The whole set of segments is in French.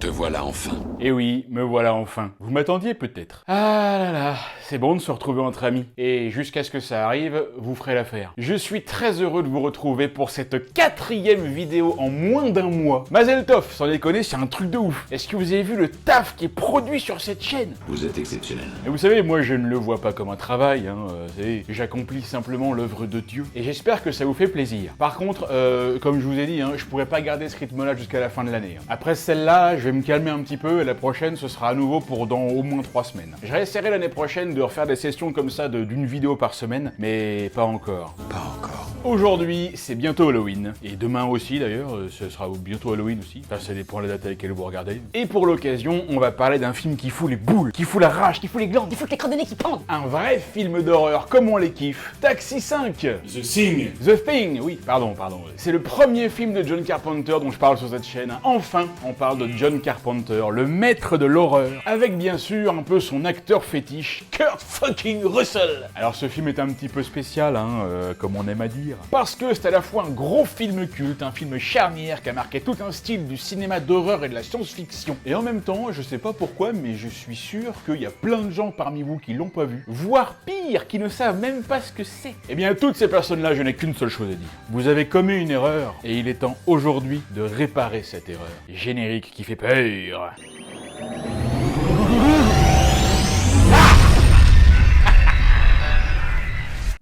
Te voilà enfin. Eh oui, me voilà enfin. Vous m'attendiez peut-être. Ah là là, c'est bon de se retrouver entre amis. Et jusqu'à ce que ça arrive, vous ferez l'affaire. Je suis très heureux de vous retrouver pour cette 4e vidéo en moins d'un mois. Mazel tov, sans déconner, c'est un truc de ouf. Est-ce que vous avez vu le taf qui est produit sur cette chaîne? Vous êtes exceptionnel. Et vous savez, moi je ne le vois pas comme un travail, j'accomplis simplement l'œuvre de Dieu. Et j'espère que ça vous fait plaisir. Par contre, comme je vous ai dit, je pourrais pas garder ce rythme-là jusqu'à la fin de l'année. Après celle-là, je vais me calmer un petit peu et la prochaine, ce sera à nouveau pour dans au moins 3 semaines. Je réessayerai l'année prochaine de refaire des sessions comme ça d'une vidéo par semaine, mais pas encore. Pas encore. Aujourd'hui, c'est bientôt Halloween. Et demain aussi d'ailleurs, ce sera bientôt Halloween aussi. Enfin, ça dépend de la date à laquelle vous regardez. Et pour l'occasion, on va parler d'un film qui fout les boules, qui fout la rage, qui fout les glandes, Il faut que les crans de nez qui pendent. un vrai film d'horreur comme on les kiffe. Taxi 5. The Thing. The Thing, oui, pardon. C'est le premier film de John Carpenter dont je parle sur cette chaîne. Enfin, on parle de John Carpenter, le maître de l'horreur, avec bien sûr un peu son acteur fétiche, Kurt fucking Russell. Alors ce film est un petit peu spécial, comme on aime à dire, parce que c'est à la fois un gros film culte, un film charnière qui a marqué tout un style du cinéma d'horreur et de la science-fiction. Et en même temps, je sais pas pourquoi, mais je suis sûr qu'il y a plein de gens parmi vous qui l'ont pas vu, voire pire, qui ne savent même pas ce que c'est. Eh bien, toutes ces personnes-là, je n'ai qu'une seule chose à dire. Vous avez commis une erreur, et il est temps aujourd'hui de réparer cette erreur. Générique qui fait peur.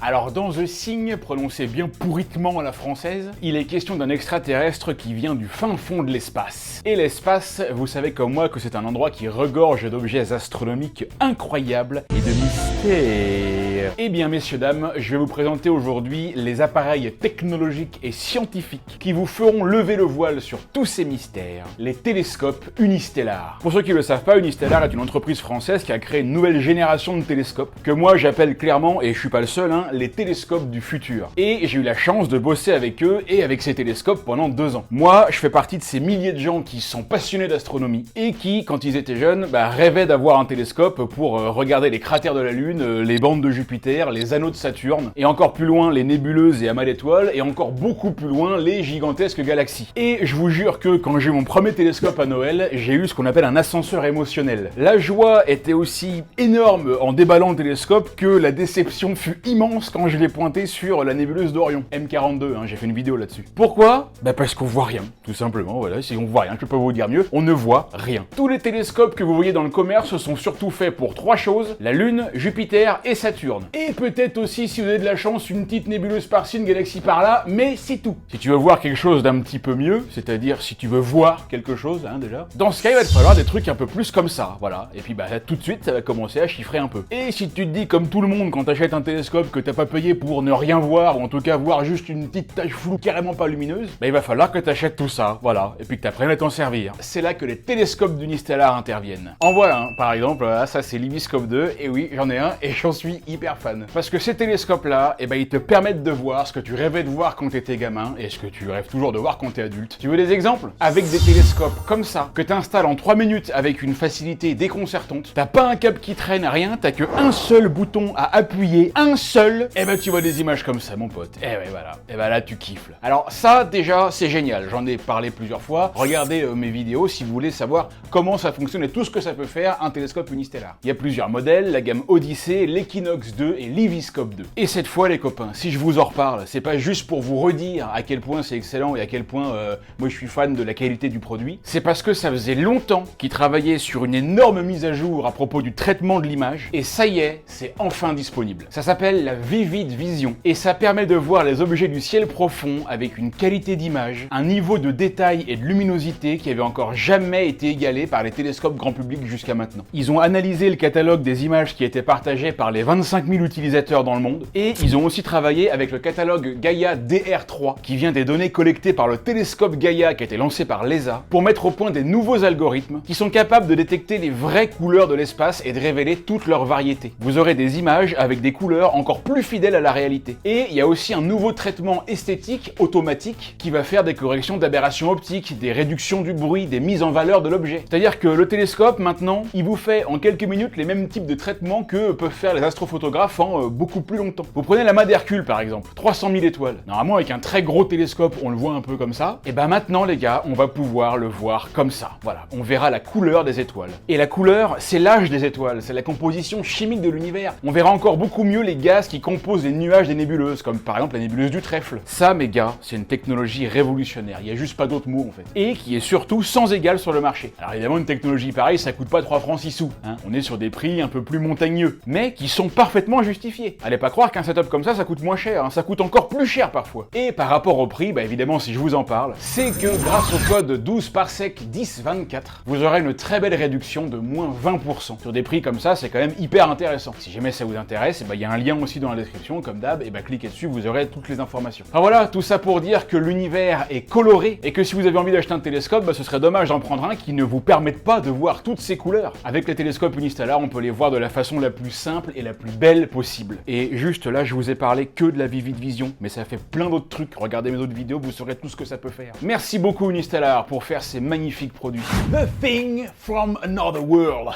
Alors dans The Thing, prononcé bien pourritement à la française, il est question d'un extraterrestre qui vient du fin fond de l'espace. Et l'espace, vous savez comme moi que c'est un endroit qui regorge d'objets astronomiques incroyables et de mystères. Eh bien messieurs dames, je vais vous présenter aujourd'hui les appareils technologiques et scientifiques qui vous feront lever le voile sur tous ces mystères, les télescopes unistellaires. Pour ceux qui ne le savent pas, Unistellar est une entreprise française qui a créé une nouvelle génération de télescopes que moi j'appelle clairement, et je suis pas le seul, les télescopes du futur. Et j'ai eu la chance de bosser avec eux et avec ces télescopes pendant 2 ans. Moi, je fais partie de ces milliers de gens qui sont passionnés d'astronomie et qui, quand ils étaient jeunes, rêvaient d'avoir un télescope pour regarder les cratères de la Lune, les bandes de Jupiter, les anneaux de Saturne, et encore plus loin les nébuleuses et amas d'étoiles, et encore beaucoup plus loin les gigantesques galaxies. Et je vous jure que quand j'ai eu mon premier télescope à Noël, j'ai eu ce qu'on appelle un ascenseur émotionnel. La joie était aussi énorme en déballant le télescope que la déception fut immense quand je l'ai pointé sur la nébuleuse d'Orion, M42, j'ai fait une vidéo là-dessus. Pourquoi? Parce qu'on voit rien, tout simplement, voilà, si on voit rien, je peux pas vous dire mieux, on ne voit rien. Tous les télescopes que vous voyez dans le commerce sont surtout faits pour 3 choses, la Lune, Jupiter et Saturne. Et peut-être aussi, si vous avez de la chance, une petite nébuleuse par-ci, une galaxie par-là, mais c'est tout. Si tu veux voir quelque chose d'un petit peu mieux, c'est-à-dire si tu veux voir quelque chose, déjà, dans ce cas, il va te falloir des trucs un peu plus comme ça, voilà. Et puis tout de suite, ça va commencer à chiffrer un peu. Et si tu te dis comme tout le monde quand t'achètes un télescope que t'as pas payé pour ne rien voir, ou en tout cas voir juste une petite tache floue carrément pas lumineuse, il va falloir que t'achètes tout ça, voilà, et puis que t'apprennes à t'en servir. C'est là que les télescopes d'Unistellar interviennent. En voilà un, par exemple, là, ça c'est l'Ibiscope 2, et oui, j'en ai un, et j'en suis hyper fan. Parce que ces télescopes-là, ils te permettent de voir ce que tu rêvais de voir quand t'étais gamin, et ce que tu rêves toujours de voir quand t'es adulte. Tu veux des exemples? Avec des télescopes comme ça, que t'installes en 3 minutes avec une facilité déconcertante, t'as pas un câble qui traîne, rien, t'as que un seul bouton à appuyer, un seul, tu vois des images comme ça, mon pote. Voilà. Là, tu kiffes. Là. Alors ça, déjà, c'est génial. J'en ai parlé plusieurs fois. Regardez mes vidéos si vous voulez savoir comment ça fonctionne et tout ce que ça peut faire un télescope unistellar. Il y a plusieurs modèles, la gamme Odyssey, l'Equinox 2 et l'Ibiscope 2. Et cette fois, les copains, si je vous en reparle, c'est pas juste pour vous redire à quel point c'est excellent et à quel point moi je suis fan de la qualité du produit. C'est parce que ça faisait longtemps qu'ils travaillaient sur une énorme mise à jour à propos du traitement de l'image. Et ça y est, c'est enfin disponible. Ça s'appelle la Vivid Vision et ça permet de voir les objets du ciel profond avec une qualité d'image, un niveau de détail et de luminosité qui avait encore jamais été égalé par les télescopes grand public jusqu'à maintenant. Ils ont analysé le catalogue des images qui étaient partagées par les 25 000 utilisateurs dans le monde et ils ont aussi travaillé avec le catalogue Gaia DR3 qui vient des données collectées par le télescope Gaia qui a été lancé par l'ESA pour mettre au point des nouveaux algorithmes qui sont capables de détecter les vraies couleurs de l'espace et de révéler toute leur variété. Vous aurez des images avec des couleurs encore plus plus fidèle à la réalité. Et il y a aussi un nouveau traitement esthétique automatique qui va faire des corrections d'aberrations optiques, des réductions du bruit, des mises en valeur de l'objet. C'est-à-dire que le télescope, maintenant, il vous fait en quelques minutes les mêmes types de traitements que peuvent faire les astrophotographes en beaucoup plus longtemps. Vous prenez la main d'Hercule par exemple, 300 000 étoiles. Normalement avec un très gros télescope, on le voit un peu comme ça. Et ben maintenant les gars, on va pouvoir le voir comme ça. Voilà, on verra la couleur des étoiles. Et la couleur, c'est l'âge des étoiles, c'est la composition chimique de l'univers. On verra encore beaucoup mieux les gaz qui composent les nuages des nébuleuses, comme par exemple la nébuleuse du trèfle. Ça, mes gars, c'est une technologie révolutionnaire, il n'y a juste pas d'autre mot en fait. Et qui est surtout sans égal sur le marché. Alors évidemment, une technologie pareille, ça coûte pas 3 francs 6 sous. Hein. On est sur des prix un peu plus montagneux, mais qui sont parfaitement justifiés. Allez pas croire qu'un setup comme ça coûte moins cher, hein. Ça coûte encore plus cher parfois. Et par rapport au prix, bah évidemment, si je vous en parle, c'est que grâce au code 12 parsec 1024, vous aurez une très belle réduction de moins 20%. Sur des prix comme ça, c'est quand même hyper intéressant. Si jamais ça vous intéresse, il y a un lien aussi dans la description, comme d'hab, et cliquez dessus, vous aurez toutes les informations. Enfin voilà, tout ça pour dire que l'univers est coloré, et que si vous avez envie d'acheter un télescope, ce serait dommage d'en prendre un qui ne vous permette pas de voir toutes ces couleurs. Avec les télescopes Unistellar, on peut les voir de la façon la plus simple et la plus belle possible. Et juste là, je vous ai parlé que de la Vivid Vision, mais ça fait plein d'autres trucs. Regardez mes autres vidéos, vous saurez tout ce que ça peut faire. Merci beaucoup Unistellar pour faire ces magnifiques produits. The Thing from Another World.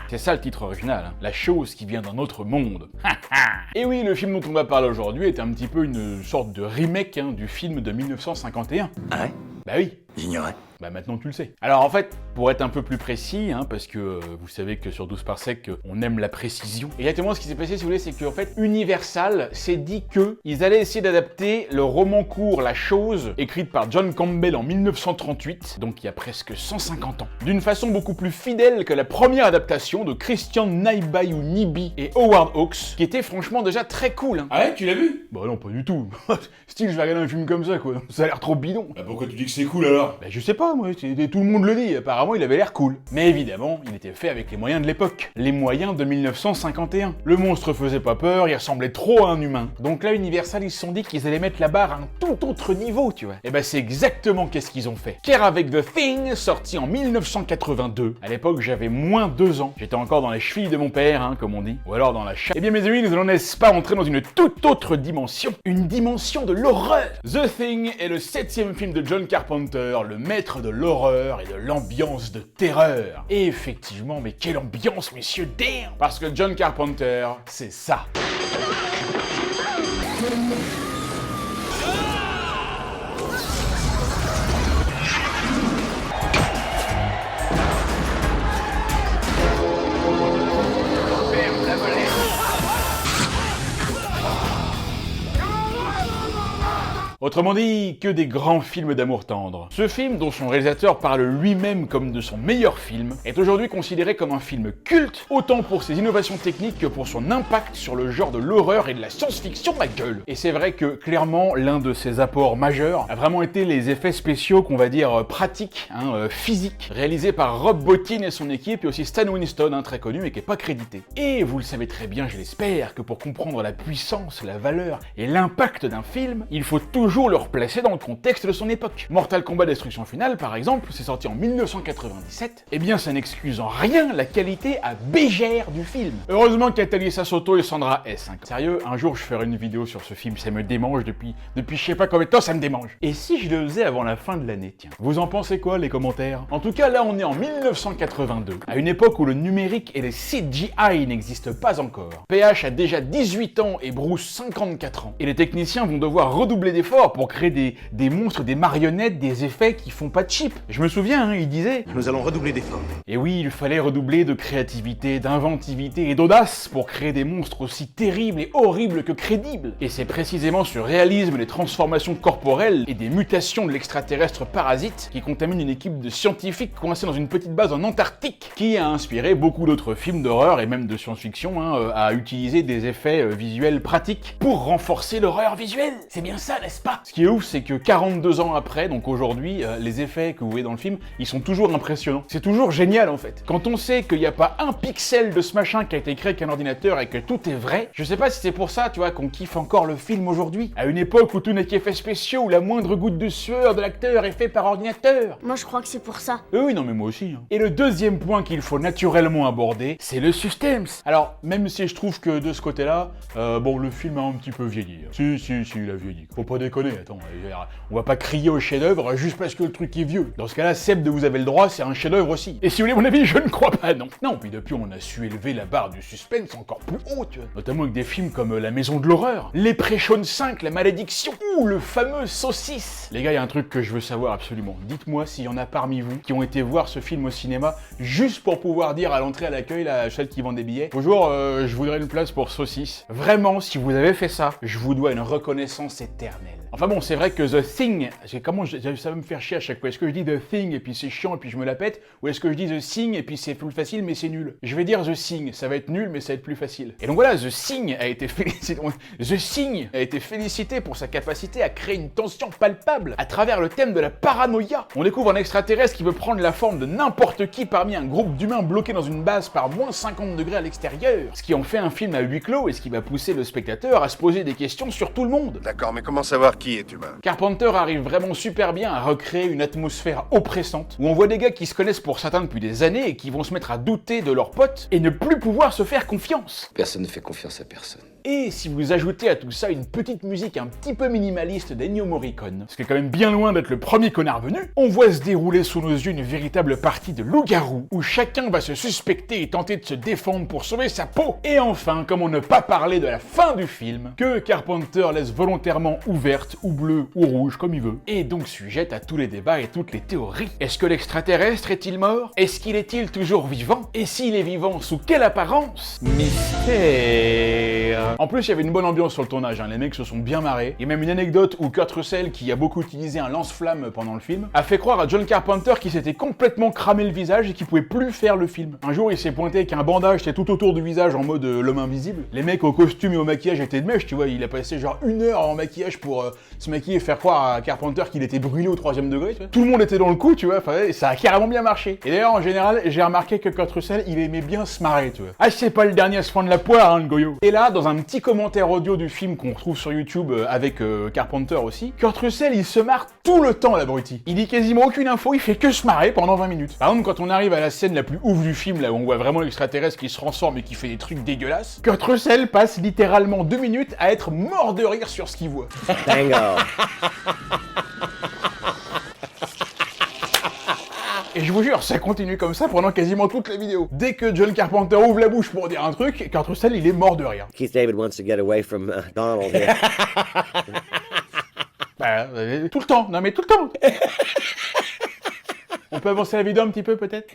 C'est ça le titre original, hein. La chose qui vient d'un autre monde. Et oui, le film dont on va parler aujourd'hui est un petit peu une sorte de remake du film de 1951. Ah ouais? Bah oui. J'ignorais. Bah maintenant tu le sais. Alors en fait, pour être un peu plus précis, parce que vous savez que sur 12 parsec, on aime la précision. Exactement ce qui s'est passé, si vous voulez, c'est qu'en fait, Universal s'est dit qu'ils allaient essayer d'adapter le roman court La Chose, écrite par John Campbell en 1938, donc il y a presque 150 ans, d'une façon beaucoup plus fidèle que la première adaptation de Christian Nibi et Howard Hawks, qui était franchement déjà très cool. Ah ouais, tu l'as vu? Bah non, pas du tout. Style, je vais regarder un film comme ça, quoi. Ça a l'air trop bidon. Bah pourquoi tu dis que c'est cool alors? Bah je sais pas, moi, tout le monde le dit, apparemment il avait l'air cool. Mais évidemment, il était fait avec les moyens de l'époque. Les moyens de 1951. Le monstre faisait pas peur, il ressemblait trop à un humain. Donc là, Universal, ils se sont dit qu'ils allaient mettre la barre à un tout autre niveau, tu vois. Et bah c'est exactement qu'est-ce qu'ils ont fait. Car avec The Thing, sorti en 1982, à l'époque j'avais moins 2 ans. J'étais encore dans les chevilles de mon père, comme on dit. Ou alors dans la chatte. Eh bien mes amis, nous allons n'est-ce pas entrer dans une toute autre dimension. Une dimension de l'horreur. The Thing est le 7e film de John Carpenter, le maître de l'horreur et de l'ambiance de terreur. Et effectivement, mais quelle ambiance, messieurs, damn! Parce que John Carpenter, c'est ça. Autrement dit, que des grands films d'amour tendre. Ce film, dont son réalisateur parle lui-même comme de son meilleur film, est aujourd'hui considéré comme un film culte, autant pour ses innovations techniques que pour son impact sur le genre de l'horreur et de la science-fiction, ma gueule. Et c'est vrai que, clairement, l'un de ses apports majeurs a vraiment été les effets spéciaux qu'on va dire pratiques, physiques, réalisés par Rob Bottin et son équipe, et aussi Stan Winston, très connu et qui est pas crédité. Et vous le savez très bien, je l'espère, que pour comprendre la puissance, la valeur et l'impact d'un film, il faut toujours le replacer dans le contexte de son époque. Mortal Kombat Destruction Finale, par exemple, c'est sorti en 1997, eh bien ça n'excuse en rien la qualité à bégère du film. Heureusement qu'Atalisa Soto et Sandra S. Sérieux, un jour je ferai une vidéo sur ce film, ça me démange depuis je sais pas combien de temps, ça me démange. Et si je le faisais avant la fin de l'année, tiens. Vous en pensez quoi, les commentaires? En tout cas, là on est en 1982, à une époque où le numérique et les CGI n'existent pas encore. PH a déjà 18 ans et Bruce 54 ans. Et les techniciens vont devoir redoubler d'efforts pour créer des monstres, des marionnettes, des effets qui font pas de cheap. Je me souviens, il disait « Nous allons redoubler d'efforts. » Et oui, il fallait redoubler de créativité, d'inventivité et d'audace pour créer des monstres aussi terribles et horribles que crédibles. Et c'est précisément ce réalisme des transformations corporelles et des mutations de l'extraterrestre parasite qui contamine une équipe de scientifiques coincés dans une petite base en Antarctique qui a inspiré beaucoup d'autres films d'horreur et même de science-fiction à utiliser des effets visuels pratiques pour renforcer l'horreur visuelle. C'est bien ça, n'est-ce pas? pas. Ce qui est ouf, c'est que 42 ans après, donc aujourd'hui, les effets que vous voyez dans le film, ils sont toujours impressionnants. C'est toujours génial en fait. Quand on sait qu'il n'y a pas un pixel de ce machin qui a été créé avec un ordinateur et que tout est vrai, je sais pas si c'est pour ça, tu vois, qu'on kiffe encore le film aujourd'hui. À une époque où tout n'est qu'effets spéciaux, où la moindre goutte de sueur de l'acteur est fait par ordinateur. Moi je crois que c'est pour ça. Oui, non mais moi aussi. Et le deuxième point qu'il faut naturellement aborder, c'est le suspense. Alors, même si je trouve que de ce côté-là, bon, le film a un petit peu vieilli. Si, il a vieilli. Faut pas déconner, attends. On va pas crier au chef-d'œuvre juste parce que le truc est vieux. Dans ce cas-là, Seb de Vous avez le droit, c'est un chef-d'œuvre aussi. Et si vous voulez mon avis, je ne crois pas, non. Non, puis depuis, on a su élever la barre du suspense encore plus haut, tu vois. Notamment avec des films comme La Maison de l'Horreur, Les Préchaunes 5, La Malédiction, ou le fameux Saucisse. Les gars, il y a un truc que je veux savoir absolument. Dites-moi s'il y en a parmi vous qui ont été voir ce film au cinéma juste pour pouvoir dire à l'entrée à l'accueil, à celle qui vend des billets, bonjour, je voudrais une place pour Saucisse. Vraiment, si vous avez fait ça, je vous dois une reconnaissance éternelle. Enfin bon, c'est vrai que The Thing, ça va me faire chier à chaque fois. Est-ce que je dis The Thing et puis c'est chiant et puis je me la pète, ou est-ce que je dis The Thing et puis c'est plus facile mais c'est nul? Je vais dire The Thing, ça va être nul mais ça va être plus facile. Et donc voilà, The Thing a été félicité pour sa capacité à créer une tension palpable à travers le thème de la paranoïa. On découvre un extraterrestre qui peut prendre la forme de n'importe qui parmi un groupe d'humains bloqués dans une base par moins 50 degrés à l'extérieur. Ce qui en fait un film à huis clos et ce qui va pousser le spectateur à se poser des questions sur tout le monde. D'accord, mais comment savoir qui est humain? Carpenter arrive vraiment super bien à recréer une atmosphère oppressante, où on voit des gars qui se connaissent pour certains depuis des années et qui vont se mettre à douter de leurs potes et ne plus pouvoir se faire confiance. Personne ne fait confiance à personne. Et si vous ajoutez à tout ça une petite musique un petit peu minimaliste d'Ennio Morricone, ce qui est quand même bien loin d'être le premier connard venu, on voit se dérouler sous nos yeux une véritable partie de loup-garou, où chacun va se suspecter et tenter de se défendre pour sauver sa peau. Et enfin, comment ne pas parler de la fin du film, que Carpenter laisse volontairement ouverte, ou bleue, ou rouge, comme il veut, et donc sujette à tous les débats et toutes les théories. Est-ce que l'extraterrestre est-il mort? Est-ce qu'il est-il toujours vivant? Et s'il est vivant, sous quelle apparence? Mystère. En plus, il y avait une bonne ambiance sur le tournage, hein. Les mecs se sont bien marrés. Il y a même une anecdote où Kurt Russell, qui a beaucoup utilisé un lance-flamme pendant le film, a fait croire à John Carpenter qu'il s'était complètement cramé le visage et qu'il pouvait plus faire le film. Un jour, il s'est pointé avec un bandage tout autour du visage en mode l'homme invisible. Les mecs au costume et au maquillage étaient de mèche, tu vois, il a passé genre 1 heure en maquillage pour se maquiller et faire croire à Carpenter qu'il était brûlé au 3e degré, tu vois. Tout le monde était dans le coup, tu vois, enfin, ça a carrément bien marché. Et d'ailleurs, en général, j'ai remarqué que Kurt Russell, il aimait bien se marrer, tu vois. Ah, c'est pas le dernier à se prendre la poire, hein, le goyo. Et là, dans un petit commentaire audio du film qu'on retrouve sur YouTube avec Carpenter aussi, Kurt Russell, il se marre tout le temps, l'abruti. Il dit quasiment aucune info, il fait que se marrer pendant 20 minutes. Par exemple, quand on arrive à la scène la plus ouf du film, là où on voit vraiment l'extraterrestre qui se transforme et qui fait des trucs dégueulasses, Kurt Russell passe littéralement 2 minutes à être mort de rire sur ce qu'il voit. Bingo. Et je vous jure, ça continue comme ça pendant quasiment toute la vidéo. Dès que John Carpenter ouvre la bouche pour dire un truc, Kurt Russell, il est mort de rire. Keith David wants to get away from Donald here. Tout le temps, non mais tout le temps. On peut avancer la vidéo un petit peu peut-être?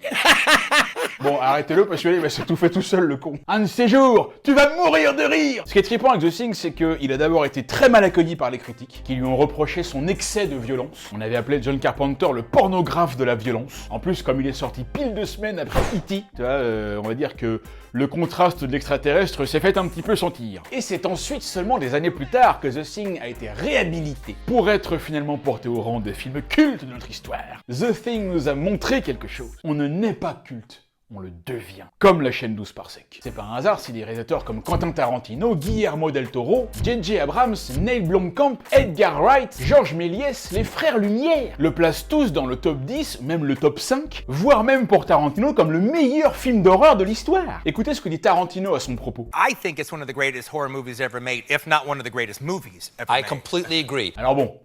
Bon, arrêtez-le parce que là, il va s'étouffer tout seul, le con. Un de ces jours, tu vas mourir de rire! Ce qui est trippant avec The Thing, c'est qu'il a d'abord été très mal accueilli par les critiques, qui lui ont reproché son excès de violence. On avait appelé John Carpenter le pornographe de la violence. En plus, comme il est sorti pile 2 semaines après E.T., tu vois, on va dire que le contraste de l'extraterrestre s'est fait un petit peu sentir. Et c'est ensuite, seulement des années plus tard, que The Thing a été réhabilité, pour être finalement porté au rang des films cultes de notre histoire. The Thing nous a montré quelque chose. On ne naît pas culte. On le devient. Comme la chaîne 12 parsec. C'est pas un hasard si des réalisateurs comme Quentin Tarantino, Guillermo del Toro, J.J. Abrams, Neil Blomkamp, Edgar Wright, Georges Méliès, les frères Lumière le placent tous dans le top 10, même le top 5, voire même pour Tarantino comme le meilleur film d'horreur de l'histoire. Écoutez ce que dit Tarantino à son propos. I think it's one of the greatest horror movies ever made, if not one of the greatest movies ever made. I completely agree. Alors bon,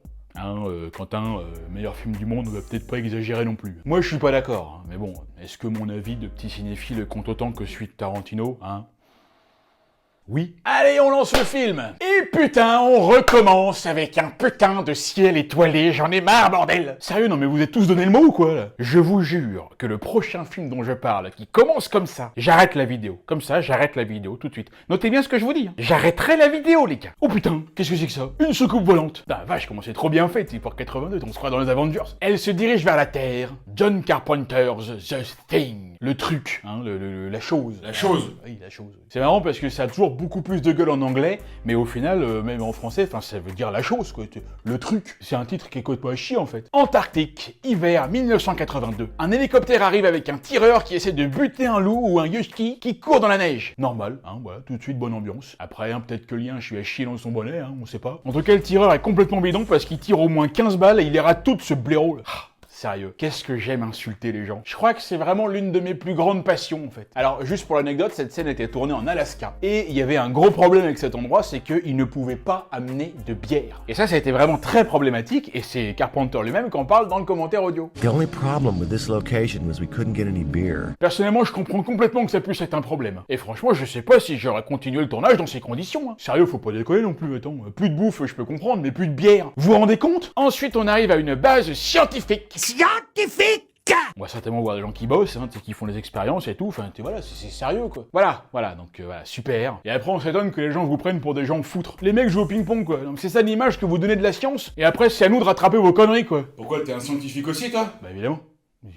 Quentin, meilleur film du monde, on va peut-être pas exagérer non plus. Moi je suis pas d'accord, hein, mais bon, est-ce que mon avis de petit cinéphile compte autant que celui de Tarantino, hein? Oui. Allez, on lance le film. Et putain, on recommence avec un putain de ciel étoilé, j'en ai marre, bordel. Sérieux, non mais vous êtes tous donné le mot ou quoi, là? Je vous jure que le prochain film dont je parle, qui commence comme ça, j'arrête la vidéo. Comme ça, j'arrête la vidéo tout de suite. Notez bien ce que je vous dis, hein. J'arrêterai la vidéo, les gars. Oh putain, qu'est-ce que c'est que ça? Une soucoupe volante. Putain, vache, comment c'est trop bien fait, c'est pour 82, on se croit dans les Avengers. Elle se dirige vers la Terre. John Carpenter's The Thing. Le truc, hein, la chose. La chose. Oui, la chose. C'est marrant parce que ça a toujours beaucoup plus de gueule en anglais, mais au final, même en français, ça veut dire la chose, quoi. Le truc. C'est un titre qui coûte pas à chier, en fait. Antarctique, hiver 1982. Un hélicoptère arrive avec un tireur qui essaie de buter un loup ou un husky qui court dans la neige. Normal, hein, voilà, tout de suite bonne ambiance. Après, hein, peut-être que le lien, je suis à chier dans son bonnet, hein, on sait pas. En tout cas, le tireur est complètement bidon parce qu'il tire au moins 15 balles et il les rate toutes, ce blaireau, là. Sérieux, qu'est-ce que j'aime insulter les gens. Je crois que c'est vraiment l'une de mes plus grandes passions, en fait. Alors, juste pour l'anecdote, cette scène était tournée en Alaska. Et il y avait un gros problème avec cet endroit, c'est qu'il ne pouvait pas amener de bière. Et ça a été vraiment très problématique, et c'est Carpenter lui-même qui en parle dans le commentaire audio. The only problem with this location was we couldn't get any beer. Personnellement, je comprends complètement que ça puisse être un problème. Et franchement, je sais pas si j'aurais continué le tournage dans ces conditions. Hein. Sérieux, faut pas déconner non plus, attends. Plus de bouffe, je peux comprendre, mais plus de bière. Vous vous rendez compte? Ensuite, on arrive à une base scientifique. On va certainement voir des gens qui bossent, hein, qui font des expériences et tout, enfin, voilà, c'est sérieux, quoi. Voilà, donc voilà, super. Et après, on s'étonne que les gens vous prennent pour des gens foutres. Les mecs jouent au ping-pong, quoi. Donc c'est ça l'image que vous donnez de la science, et après, c'est à nous de rattraper vos conneries, quoi. Pourquoi t'es un scientifique aussi, toi? Bah évidemment.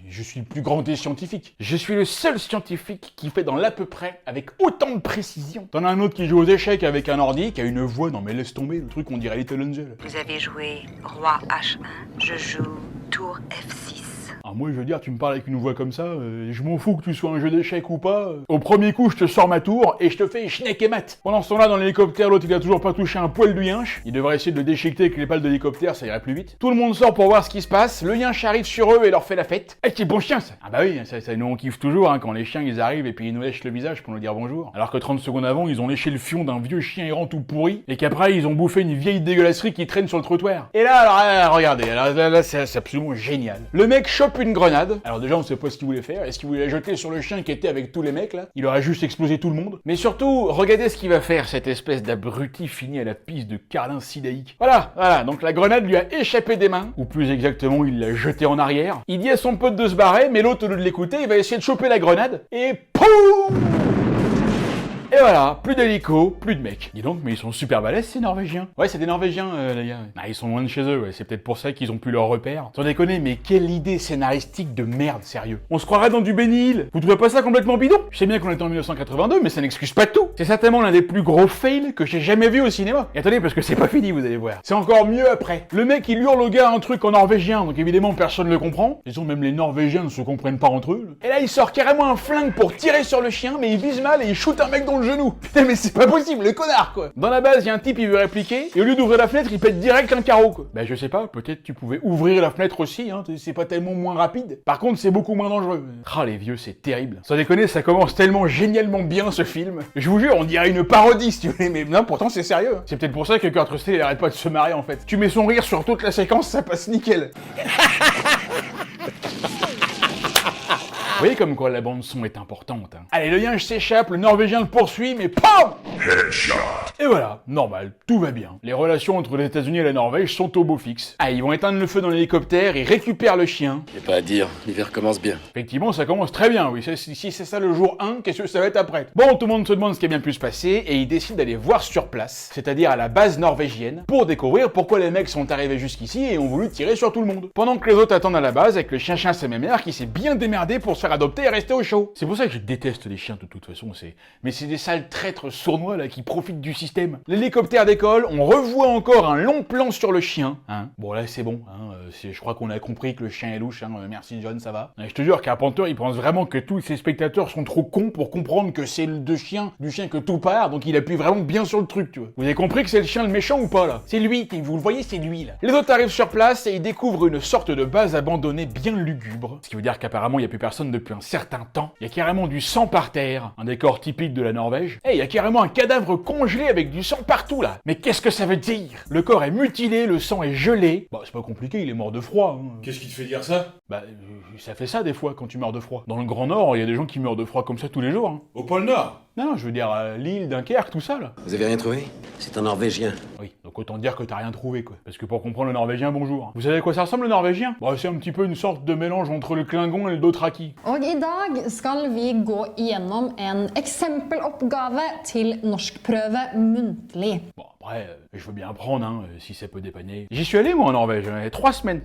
Je suis le plus grand des scientifiques. Je suis le seul scientifique qui fait dans l'à peu près avec autant de précision. T'en as un autre qui joue aux échecs avec un ordi, qui a une voix, non mais laisse tomber, le truc on dirait Little Angel. Vous avez joué Roi H1, je joue Tour F6. Ah moi je veux dire, tu me parles avec une voix comme ça, je m'en fous que tu sois un jeu d'échecs ou pas. Au premier coup, je te sors ma tour et je te fais schneck et mat. Pendant ce temps-là, dans l'hélicoptère, l'autre il a toujours pas touché un poil du yinche. Il devrait essayer de le déchiqueter avec les pales de l'hélicoptère, ça irait plus vite. Tout le monde sort pour voir ce qui se passe, le yinche arrive sur eux et leur fait la fête. Eh, c'est bon chien ça. Ah bah oui, ça nous on kiffe toujours hein, quand les chiens ils arrivent et puis ils nous lèchent le visage pour nous dire bonjour. Alors que 30 secondes avant, ils ont léché le fion d'un vieux chien errant tout pourri et qu'après ils ont bouffé une vieille dégueulasserie qui traîne sur le trottoir. Et là, alors regardez, là c'est absolument génial. Le mec chope une grenade. Alors déjà, on sait pas ce qu'il voulait faire. Est-ce qu'il voulait la jeter sur le chien qui était avec tous les mecs, là? Il aurait juste explosé tout le monde. Mais surtout, regardez ce qu'il va faire, cette espèce d'abruti fini à la piste de Carlin Sidaïque. Voilà, donc la grenade lui a échappé des mains, ou plus exactement, il l'a jetée en arrière. Il dit à son pote de se barrer, mais l'autre, au lieu de l'écouter, il va essayer de choper la grenade, et POUM! Et voilà, plus d'hélico, plus de mecs. Dis donc, mais ils sont super balèzes ces Norvégiens. Ouais, c'est des Norvégiens, les gars. Ah, ils sont loin de chez eux, ouais. C'est peut-être pour ça qu'ils ont plus leur repère. Sans déconner, mais quelle idée scénaristique de merde, sérieux. On se croirait dans du Benny Hill. Vous trouvez pas ça complètement bidon? Je sais bien qu'on était en 1982, mais ça n'excuse pas tout. C'est certainement l'un des plus gros fails que j'ai jamais vu au cinéma. Et attendez, parce que c'est pas fini, vous allez voir. C'est encore mieux après. Le mec, il hurle au gars un truc en norvégien, donc évidemment personne ne le comprend. Disons, même les Norvégiens ne se comprennent pas entre eux. Et là, il sort carrément un flingue pour tirer sur le chien, mais il vise mal et il shoot un mec dans le genou. Putain, mais c'est pas possible, le connard, quoi. Dans la base, il y a un type, il veut répliquer, et au lieu d'ouvrir la fenêtre, il pète direct un carreau, quoi. Bah, je sais pas, peut-être tu pouvais ouvrir la fenêtre aussi, hein, c'est pas tellement moins rapide. Par contre, c'est beaucoup moins dangereux. Ah, les vieux, c'est terrible. Sans déconner, ça commence tellement génialement bien, ce film. Je vous jure, on dirait une parodie, si tu veux, mais non, pourtant, c'est sérieux. C'est peut-être pour ça que Kurt Russell, il arrête pas de se marrer, en fait. Tu mets son rire sur toute la séquence, ça passe nickel. Vous voyez comme quoi la bande-son est importante, hein. Allez, le yinche s'échappe, le Norvégien le poursuit, mais POM! Headshot! Et voilà, normal, tout va bien. Les relations entre les États-Unis et la Norvège sont au beau fixe. Ah, ils vont éteindre le feu dans l'hélicoptère, ils récupèrent le chien. Y'a pas à dire, l'hiver commence bien. Effectivement, ça commence très bien, oui. Si c'est ça le jour 1, qu'est-ce que ça va être après? Bon, tout le monde se demande ce qui a bien pu se passer, et ils décident d'aller voir sur place, c'est-à-dire à la base norvégienne, pour découvrir pourquoi les mecs sont arrivés jusqu'ici et ont voulu tirer sur tout le monde. Pendant que les autres attendent à la base, avec le chien CMMR qui s'est bien démerdé pour se faire adopter et rester au chaud. C'est pour ça que je déteste les chiens de toute façon, mais c'est des sales traîtres sournois là qui profitent du système. L'hélicoptère décolle, on revoit encore un long plan sur le chien, hein. Bon là c'est bon, hein, je crois qu'on a compris que le chien est louche, hein. Merci John, ça va. Et je te jure, Carpenter il pense vraiment que tous ses spectateurs sont trop cons pour comprendre que c'est du chien que tout part, donc il appuie vraiment bien sur le truc, tu vois. Vous avez compris que c'est le chien le méchant ou pas là? C'est lui, vous le voyez, c'est lui là. Les autres arrivent sur place et ils découvrent une sorte de base abandonnée bien lugubre, ce qui veut dire qu'apparemment il n'y a plus personne depuis un certain temps. Il y a carrément du sang par terre, un décor typique de la Norvège. Et il y a carrément un cadavre congelé avec du sang partout là. Mais qu'est-ce que ça veut dire? Le corps est mutilé, le sang est gelé. Bah c'est pas compliqué, il est mort de froid. Hein. Qu'est-ce qui te fait dire ça? Bah ça fait ça des fois quand tu meurs de froid. Dans le Grand Nord, il y a des gens qui meurent de froid comme ça tous les jours. Hein. Au pôle Nord? Non, je veux dire l'île, Dunkerque, tout ça là. Vous avez rien trouvé? C'est un Norvégien. Oui, donc Donc autant dire que t'as rien trouvé, quoi. Parce que pour comprendre le norvégien, bonjour. Vous savez à quoi ça ressemble le norvégien? Bah, c'est un petit peu une sorte de mélange entre le klingon et le dothraki. Og I dag skal vi gå igjennom en eksempeloppgave til norskprøve muntlig. Bon, après, je veux bien apprendre, hein, si ça peut dépanner. J'y suis allé, moi, en Norvège, 3 semaines.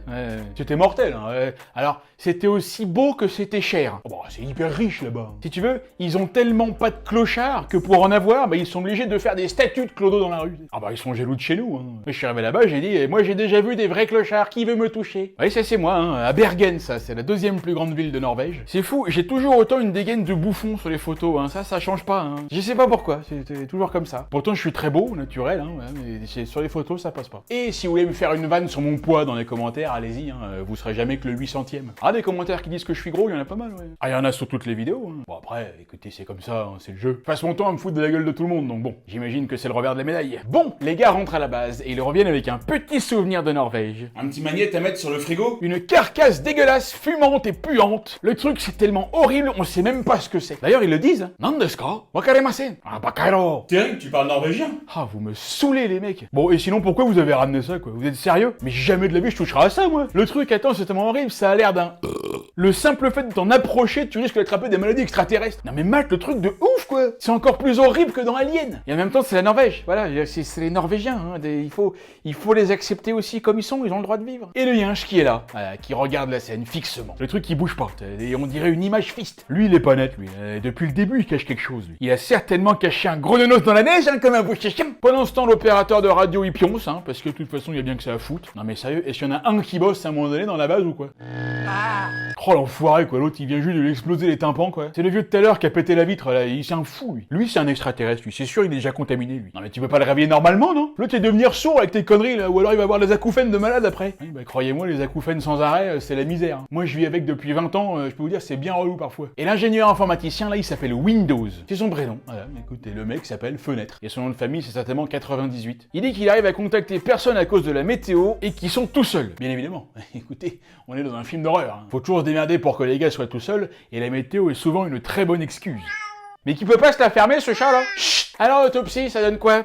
C'était mortel, hein. Alors, c'était aussi beau que c'était cher. Oh, bah, c'est hyper riche, là-bas. Si tu veux, ils ont tellement pas de clochards que pour en avoir, bah, ils sont obligés de faire des statues de clodo dans la rue. Ah bah, ils sont jaloux de chez nous, hein. Mais je suis arrivé là-bas, j'ai dit, moi, j'ai déjà vu des vrais clochards, qui veut me toucher? Oui, ça, c'est moi, hein, à Bergen, ça, c'est la 2e plus grande ville de Norvège. C'est fou, j'ai toujours autant une dégaine de bouffon sur les photos, hein. Ça change pas, hein. Je sais pas pourquoi, c'était toujours comme ça. Pourtant, je suis très beau, naturel, hein, ouais, mais sur les photos, ça passe pas. Et si vous voulez me faire une vanne sur mon poids dans les commentaires, allez-y, hein, vous serez jamais que le 800e. Ah, des commentaires qui disent que je suis gros, il y en a pas mal, ouais. Ah, il y en a sur toutes les vidéos, hein. Bon, après, écoutez, c'est comme ça, hein, c'est le jeu. Je passe mon temps à me foutre de la gueule de tout le monde, donc bon, j'imagine que c'est le revers de la médaille. Bon, les gars rentrent à la base, et ils reviennent avec un petit souvenir de Norvège. Un petit magnète à mettre sur le frigo? Une carcasse dégueulasse, fumante et puante. Le truc, c'est tellement horrible, on sait même pas ce que c'est. D'ailleurs, ils le disent, hein. Nandeska, wakaremasen. Ah, bakaro. Terrible, tu parles norvégien? Ah, vous me saoulez, les mecs. Bon, et sinon, pourquoi vous avez ramené ça, quoi? Vous êtes sérieux? Mais jamais de la vie je toucherai à ça, moi. Le truc, attends, c'est tellement horrible, ça a l'air d'un... Le simple fait de t'en approcher, tu risques d'attraper des maladies extraterrestres. Non mais Matt, le truc de ouf, quoi. C'est encore plus horrible que dans Alien. Et en même temps, c'est la Norvège. Voilà, c'est les Norvégiens, hein. Il faut les accepter aussi comme ils sont, ils ont le droit de vivre. Et le yinche qui est là, voilà, qui regarde la scène fixement. Le truc qui bouge pas, et on dirait une image fiste. Lui, il est pas net, lui. Depuis le début, il cache quelque chose, lui. Il a certainement caché un gros nonos dans la neige, hein, comme un boucher chien. Pendant ce temps, l'opérateur de radio, il pionce, hein, parce que de toute façon, il y a bien que ça à foutre. Non mais sérieux, est-ce qu'il y en a un qui bosse à un moment donné dans la base ou quoi? Oh l'enfoiré, quoi, l'autre il vient juste de lui exploser les tympans, quoi. C'est le vieux de tout à l'heure qui a pété la vitre, là, c'est un fou, lui. Lui, c'est un extraterrestre, lui, c'est sûr, il est déjà contaminé, lui. Non mais tu peux pas le réveiller normalement, non? L'autre il est devenir sourd avec tes conneries, là, ou alors il va avoir des acouphènes de malade après. Oui, bah croyez-moi, les acouphènes sans arrêt, c'est la misère. Moi, je vis avec depuis 20 ans, je peux vous dire, c'est bien relou parfois. Et l'ingénieur informaticien, là, il s'appelle Windows. C'est son prénom. Voilà, écoutez, le mec s'appelle Fenêtre. Et son nom de famille, c'est certainement 98. Il dit qu'il arrive à contacter personne à cause de la météo et qu'ils sont tout seuls. Bien évidemment. Écoutez, on est dans un film d'horreur. Hein. Faut toujours se démerder pour que les gars soient tout seuls, et la météo est souvent une très bonne excuse. Mais qui peut pas se la fermer, ce chat, là? Chut! Alors, l'autopsie, ça donne quoi?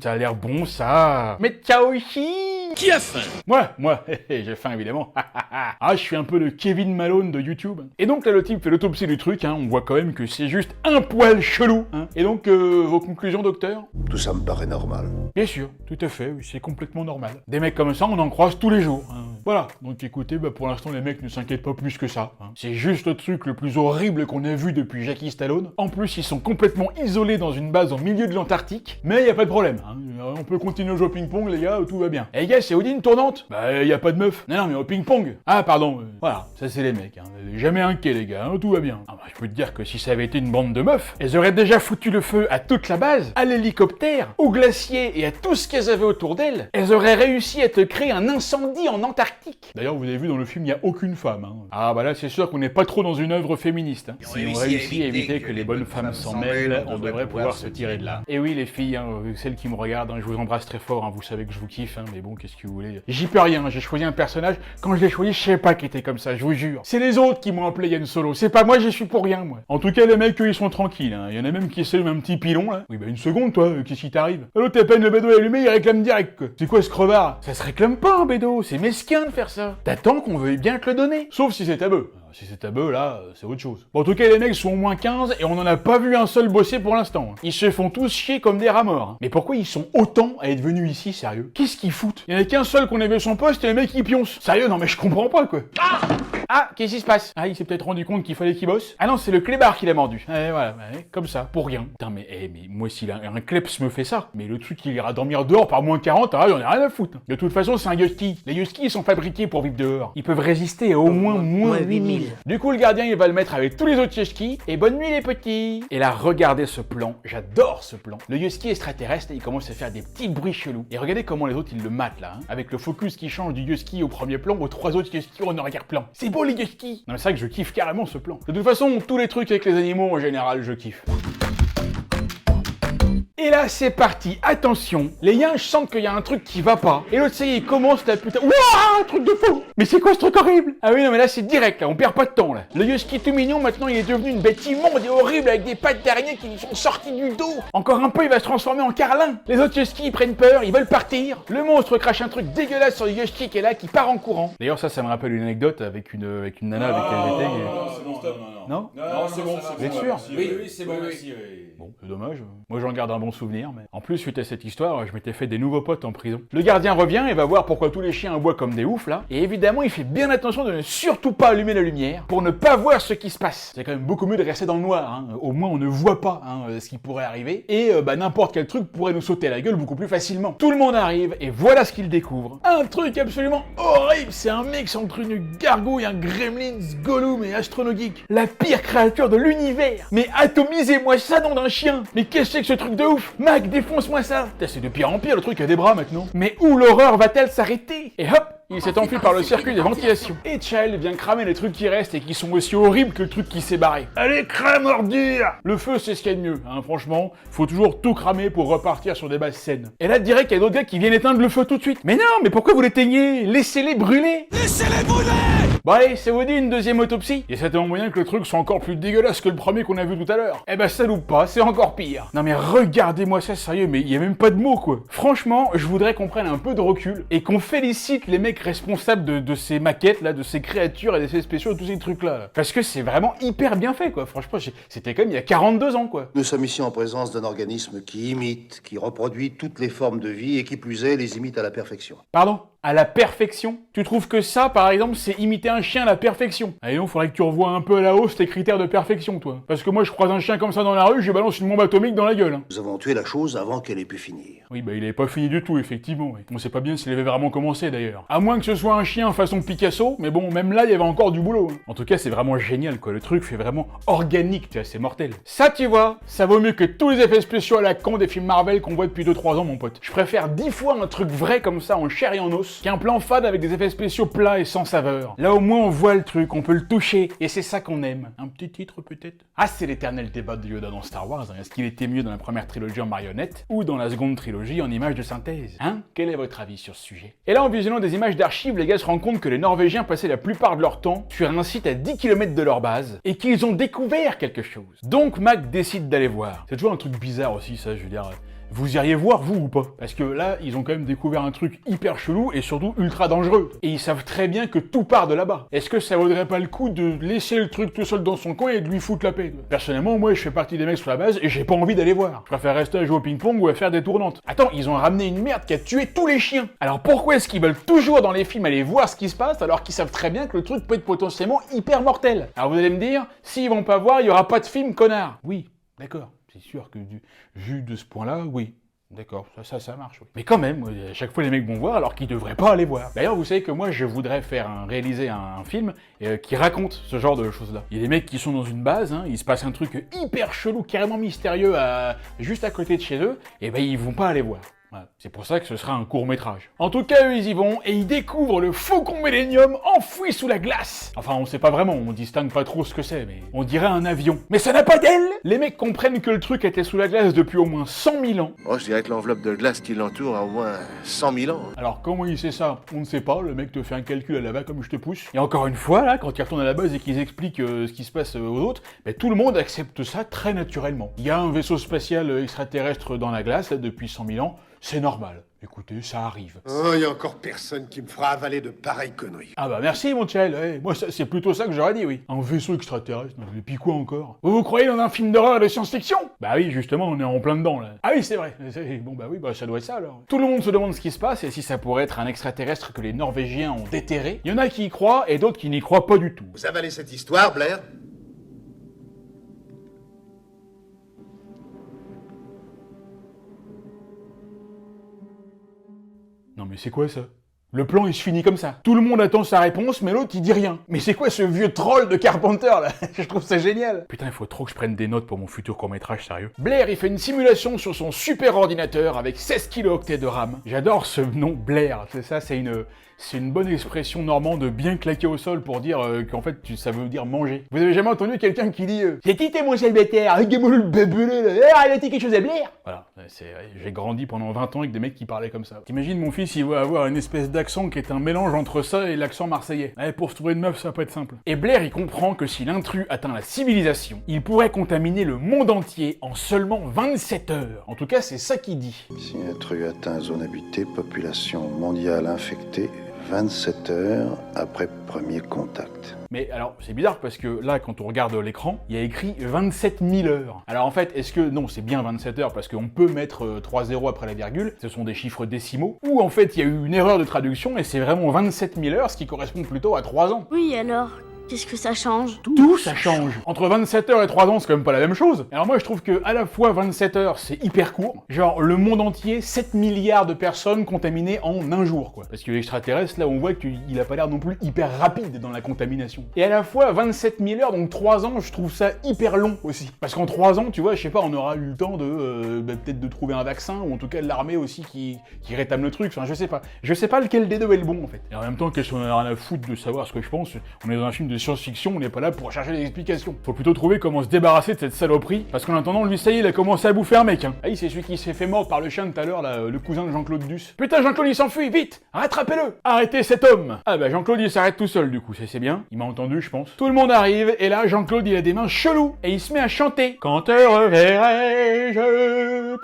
Ça a l'air bon, ça. Mais ciao aussi! Qui a faim? Moi, j'ai faim, évidemment. Ah, je suis un peu le Kevin Malone de YouTube. Et donc, là, le type fait l'autopsie du truc, hein. On voit quand même que c'est juste un poil chelou, hein. Et donc, vos conclusions, docteur? Tout ça me paraît normal. Bien sûr, tout à fait, oui, c'est complètement normal. Des mecs comme ça, on en croise tous les jours, hein. Voilà, donc écoutez, bah, pour l'instant, les mecs ne s'inquiètent pas plus que ça, hein. C'est juste le truc le plus horrible qu'on ait vu depuis Jackie Stallone. En plus, ils sont complètement isolés dans une base au milieu de l'Antarctique, mais y a pas de problème, hein. On peut continuer à jouer au ping-pong, les gars, tout va bien. Eh les gars, c'est Odin tournante? Bah, y a pas de meuf. Non, mais au ping-pong. Ah, pardon, voilà, ça c'est les mecs, hein. Jamais inquiet, les gars, hein, tout va bien. Ah bah, je peux te dire que si ça avait été une bande de meufs, elles auraient déjà foutu le feu à toute la base, à l'hélicoptère, au glacier et à tout ce qu'elles avaient autour d'elles. Elles auraient réussi à te créer un incendie en Antarctique. D'ailleurs, vous avez vu dans le film, il y a aucune femme, hein. Ah bah là, c'est sûr qu'on n'est pas trop dans une œuvre féministe, hein. Si on réussit à éviter que les bonnes femmes s'en mêlent, on devrait pouvoir se tirer de là. Et oui, les filles, hein, celles qui me regardent, hein, je vous embrasse très fort, hein, vous savez que je vous kiffe, hein, mais bon, qu'est-ce que vous voulez? J'y peux rien, j'ai choisi un personnage, quand je l'ai choisi, je savais pas qu'il était comme ça, je vous jure. C'est les autres qui m'ont appelé Yann Solo, c'est pas moi, j'y suis pour rien, moi. En tout cas, les mecs, eux, ils sont tranquilles, hein. Il y en a même qui s'allument un petit pilon, là. Oui, bah une seconde, toi, qu'est-ce qui t'arrive? L'autre, à peine le bédo est allumé, il réclame direct, quoi. C'est quoi ce crevard? Ça se réclame pas, un bédo, c'est mesquin de faire ça. T'attends qu'on veuille bien te le donner. Sauf si c'est ta bœuf. Si c'est ta bœuf, là, c'est autre chose. Bon, en tout cas, les mecs sont au moins 15 et on en a pas vu un seul bosser pour l'instant. Ils se font tous chier comme des rats morts. Mais pourquoi ils sont autant à être venus ici, sérieux? Qu'est-ce qu'ils foutent? Il y en a qu'un seul qu'on avait son poste et les mecs ils pioncent. Sérieux, non mais je comprends pas, quoi. Ah, qu'est-ce qui se passe? Ah, il s'est peut-être rendu compte qu'il fallait qu'il bosse. Ah non, c'est le clébard qui l'a mordu. Voilà, comme ça, pour rien. Putain, mais moi, si un kleps me fait ça, mais le truc, il ira dormir dehors par moins 40, j'en ai rien à foutre. De toute façon, c'est un husky. Les huskies, ils sont fabriqués pour vivre dehors. Ils peuvent résister à au moins 8000. Du coup, le gardien, il va le mettre avec tous les autres huskies. Et bonne nuit, les petits. Et là, regardez ce plan. J'adore ce plan. Le husky extraterrestre, il commence à faire des petits bruits chelous. Et regardez comment les autres, ils le matent, là, hein, avec le focus qui change du husky au premier plan aux 3 autres huskies en arrière-plan. C'est beau, les huskies. Non, mais c'est vrai que je kiffe carrément ce plan. De toute façon, tous les trucs avec les animaux, en général, je kiffe. Et là, c'est parti, attention, les yinches sentent qu'il y a un truc qui va pas. Et l'autre, ça y est, il commence la putain... Wouah, un truc de fou. Mais c'est quoi ce truc horrible? Ah oui, non, mais là, c'est direct, là, on perd pas de temps, là. Le husky tout mignon, maintenant, il est devenu une bête immonde et horrible avec des pattes d'araignée qui lui sont sorties du dos. Encore un peu, il va se transformer en carlin. Les autres huskies, ils prennent peur, ils veulent partir. Le monstre crache un truc dégueulasse sur le husky qui est là, qui part en courant. D'ailleurs, ça me rappelle une anecdote avec une nana avec laquelle j'étais. c'est bon, stop. Non? Non, c'est bon, c'est Bien bon. sûr. Oui, c'est bon, merci. Bon, c'est dommage. Moi, j'en garde un bon souvenir, mais... En plus, suite à cette histoire, je m'étais fait des nouveaux potes en prison. Le gardien revient et va voir pourquoi tous les chiens aboient comme des oufs, là. Et évidemment, il fait bien attention de ne surtout pas allumer la lumière pour ne pas voir ce qui se passe. C'est quand même beaucoup mieux de rester dans le noir, hein. Au moins, on ne voit pas ce qui pourrait arriver. Et n'importe quel truc pourrait nous sauter à la gueule beaucoup plus facilement. Tout le monde arrive et voilà ce qu'il découvre. Un truc absolument horrible. C'est un mix entre une gargouille, un gremlins, Gollum et Astronogeek. La pire créature de l'univers. Mais atomisez-moi ça dans un chien. Mais qu'est-ce que c'est que ce truc de ouf? Mac, défonce-moi ça. Putain, c'est de pire en pire, le truc a des bras maintenant. Mais où l'horreur va-t-elle s'arrêter? Et hop, il s'est enfui par le circuit des ventilations. Et Child vient cramer les trucs qui restent et qui sont aussi horribles que le truc qui s'est barré. Allez, crame, ordure! Le feu, c'est ce qu'il y a de mieux, hein, franchement. Faut toujours tout cramer pour repartir sur des bases saines. Et là, direct, il y a d'autres gars qui viennent éteindre le feu tout de suite. Mais non, mais pourquoi vous l'éteignez? Laissez-les brûler! Laissez-les brûler! Bon allez, ça vous dit une deuxième autopsie? Il y a certainement moyen que le truc soit encore plus dégueulasse que le premier qu'on a vu tout à l'heure. Eh ben ça loupe pas, c'est encore pire. Non mais regardez-moi ça, sérieux, mais il y a même pas de mots quoi. Franchement, je voudrais qu'on prenne un peu de recul et qu'on félicite les mecs responsables de ces maquettes là, de ces créatures et des effets spéciaux et tous ces trucs là. Parce que c'est vraiment hyper bien fait quoi. Franchement, c'était quand même il y a 42 ans quoi. Nous sommes ici en présence d'un organisme qui imite, qui reproduit toutes les formes de vie et qui plus est, les imite à la perfection. Pardon? À la perfection? Tu trouves que ça, par exemple, c'est imiter un chien à la perfection? Allez donc, faudrait que tu revoies un peu à la hausse tes critères de perfection, toi. Parce que moi, je croise un chien comme ça dans la rue, je lui balance une bombe atomique dans la gueule. Hein. Nous avons tué la chose avant qu'elle ait pu finir. Oui, bah il avait pas fini du tout, effectivement. Oui. On sait pas bien s'il avait vraiment commencé, d'ailleurs. À moins que ce soit un chien façon Picasso, mais bon, même là, il y avait encore du boulot. Hein. En tout cas, c'est vraiment génial, quoi. Le truc fait vraiment organique, tu vois, c'est mortel. Ça, tu vois, ça vaut mieux que tous les effets spéciaux à la con des films Marvel qu'on voit depuis 2-3 ans, mon pote. Je préfère 10 fois un truc vrai comme ça, en chair et en os, qu'un plan fade avec des effets spéciaux plats et sans saveur. Là, au moins, on voit le truc, on peut le toucher, et c'est ça qu'on aime. Un petit titre, peut-être? Ah, c'est l'éternel débat de Yoda dans Star Wars. Hein. Est-ce qu'il était mieux dans la première trilogie en marionnette, ou dans la seconde trilogie en image de synthèse? Hein? Quel est votre avis sur ce sujet? Et là, en visionnant des images d'archives, les gars se rendent compte que les Norvégiens passaient la plupart de leur temps sur un site à 10 km de leur base, et qu'ils ont découvert quelque chose. Donc, Mac décide d'aller voir. C'est toujours un truc bizarre aussi, ça, je veux dire... Vous iriez voir, vous, ou pas? Parce que là, ils ont quand même découvert un truc hyper chelou et surtout ultra dangereux. Et ils savent très bien que tout part de là-bas. Est-ce que ça vaudrait pas le coup de laisser le truc tout seul dans son coin et de lui foutre la paix? Personnellement, moi, je fais partie des mecs sur la base et j'ai pas envie d'aller voir. Je préfère rester à jouer au ping-pong ou à faire des tournantes. Attends, ils ont ramené une merde qui a tué tous les chiens. Alors pourquoi est-ce qu'ils veulent toujours dans les films aller voir ce qui se passe alors qu'ils savent très bien que le truc peut être potentiellement hyper mortel? Alors vous allez me dire, s'ils vont pas voir, il y aura pas de film, connard. Oui, d'accord. C'est sûr que vu de ce point-là, oui. D'accord, ça marche, oui. Mais quand même, à chaque fois les mecs vont voir alors qu'ils devraient pas aller voir. D'ailleurs, vous savez que moi, je voudrais réaliser un film qui raconte ce genre de choses-là. Il y a des mecs qui sont dans une base, hein, il se passe un truc hyper chelou, carrément mystérieux juste à côté de chez eux, et ben ils vont pas aller voir. Voilà. C'est pour ça que ce sera un court-métrage. En tout cas, eux, ils y vont, et ils découvrent le Faucon Millenium enfoui sous la glace. Enfin, on sait pas vraiment, on distingue pas trop ce que c'est, mais on dirait un avion. Mais ça n'a pas d'aile! Les mecs comprennent que le truc était sous la glace depuis au moins 100 000 ans. Oh, je dirais que l'enveloppe de glace qui l'entoure a au moins 100 000 ans. Alors, comment il sait ça? On ne sait pas, le mec te fait un calcul à la va comme je te pousse. Et encore une fois, là, quand ils retournent à la base et qu'ils expliquent ce qui se passe aux autres, ben, tout le monde accepte ça très naturellement. Il y a un vaisseau spatial extraterrestre dans la glace, là, depuis 100 000 ans. C'est normal. Écoutez, ça arrive. Oh, il y a encore personne qui me fera avaler de pareilles conneries. Ah bah merci mon child, hey, moi c'est plutôt ça que j'aurais dit, oui. Un vaisseau extraterrestre, et puis quoi encore? Vous croyez dans un film d'horreur de science-fiction? Bah oui, justement, on est en plein dedans là. Ah oui, c'est vrai. Bon bah oui, bah ça doit être ça alors. Tout le monde se demande ce qui se passe et si ça pourrait être un extraterrestre que les Norvégiens ont déterré. Il y en a qui y croient et d'autres qui n'y croient pas du tout. Vous avalez cette histoire, Blair? Non mais c'est quoi ça? Le plan il se finit comme ça. Tout le monde attend sa réponse, mais l'autre il dit rien. Mais c'est quoi ce vieux troll de Carpenter là? Je trouve ça génial. Putain, il faut trop que je prenne des notes pour mon futur court-métrage, sérieux. Blair il fait une simulation sur son super ordinateur avec 16 kilooctets de RAM. J'adore ce nom Blair, c'est ça, c'est une bonne expression normande bien claquée au sol pour dire qu'en fait ça veut dire manger. Vous avez jamais entendu quelqu'un qui dit j'ai quitté mon célibataire, arrêtez quelque chose à Blair? Voilà, j'ai grandi pendant 20 ans avec des mecs qui parlaient comme ça. T'imagines mon fils il va avoir une espèce d'accent qui est un mélange entre ça et l'accent marseillais. Pour se trouver une meuf ça va pas être simple. Et Blair il comprend que si l'intrus atteint la civilisation, il pourrait contaminer le monde entier en seulement 27 heures. En tout cas c'est ça qu'il dit. Si intrus atteint zone habitée, population mondiale infectée, 27 heures après premier contact. Mais alors, c'est bizarre parce que là, quand on regarde l'écran, il y a écrit 27 000 heures. Alors en fait, est-ce que... Non, c'est bien 27 heures parce qu'on peut mettre 3 zéros après la virgule, ce sont des chiffres décimaux, ou en fait, il y a eu une erreur de traduction et c'est vraiment 27 000 heures, ce qui correspond plutôt à 3 ans. Oui, alors, qu'est-ce que ça change? Tout ça change. Entre 27 heures et 3 ans, c'est quand même pas la même chose. Alors moi, je trouve que à la fois 27 heures, c'est hyper court. Genre, le monde entier, 7 milliards de personnes contaminées en un jour, quoi. Parce que l'extraterrestre, là, on voit qu'il a pas l'air non plus hyper rapide dans la contamination. Et à la fois, 27 000 heures, donc 3 ans, je trouve ça hyper long aussi. Parce qu'en 3 ans, tu vois, je sais pas, on aura eu le temps de, peut-être de trouver un vaccin, ou en tout cas de l'armée aussi qui rétame le truc. Enfin, je sais pas. Je sais pas lequel des deux est le bon, en fait. Et en même temps, qu'est-ce qu'on a rien à foutre de savoir ce que je pense? On est dans un film de science-fiction, on n'est pas là pour chercher des explications. Faut plutôt trouver comment se débarrasser de cette saloperie, parce qu'en attendant, lui, ça y est, il a commencé à bouffer un mec, hein. Ah oui, c'est celui qui s'est fait mort par le chien tout à l'heure, là, le cousin de Jean-Claude Duss. Putain, Jean-Claude, il s'enfuit, vite! Rattrapez-le! Arrêtez cet homme! Ah bah, Jean-Claude, il s'arrête tout seul, du coup, c'est bien. Il m'a entendu, je pense. Tout le monde arrive, et là, Jean-Claude, il a des mains cheloues, et il se met à chanter. Quand te reverrai-je,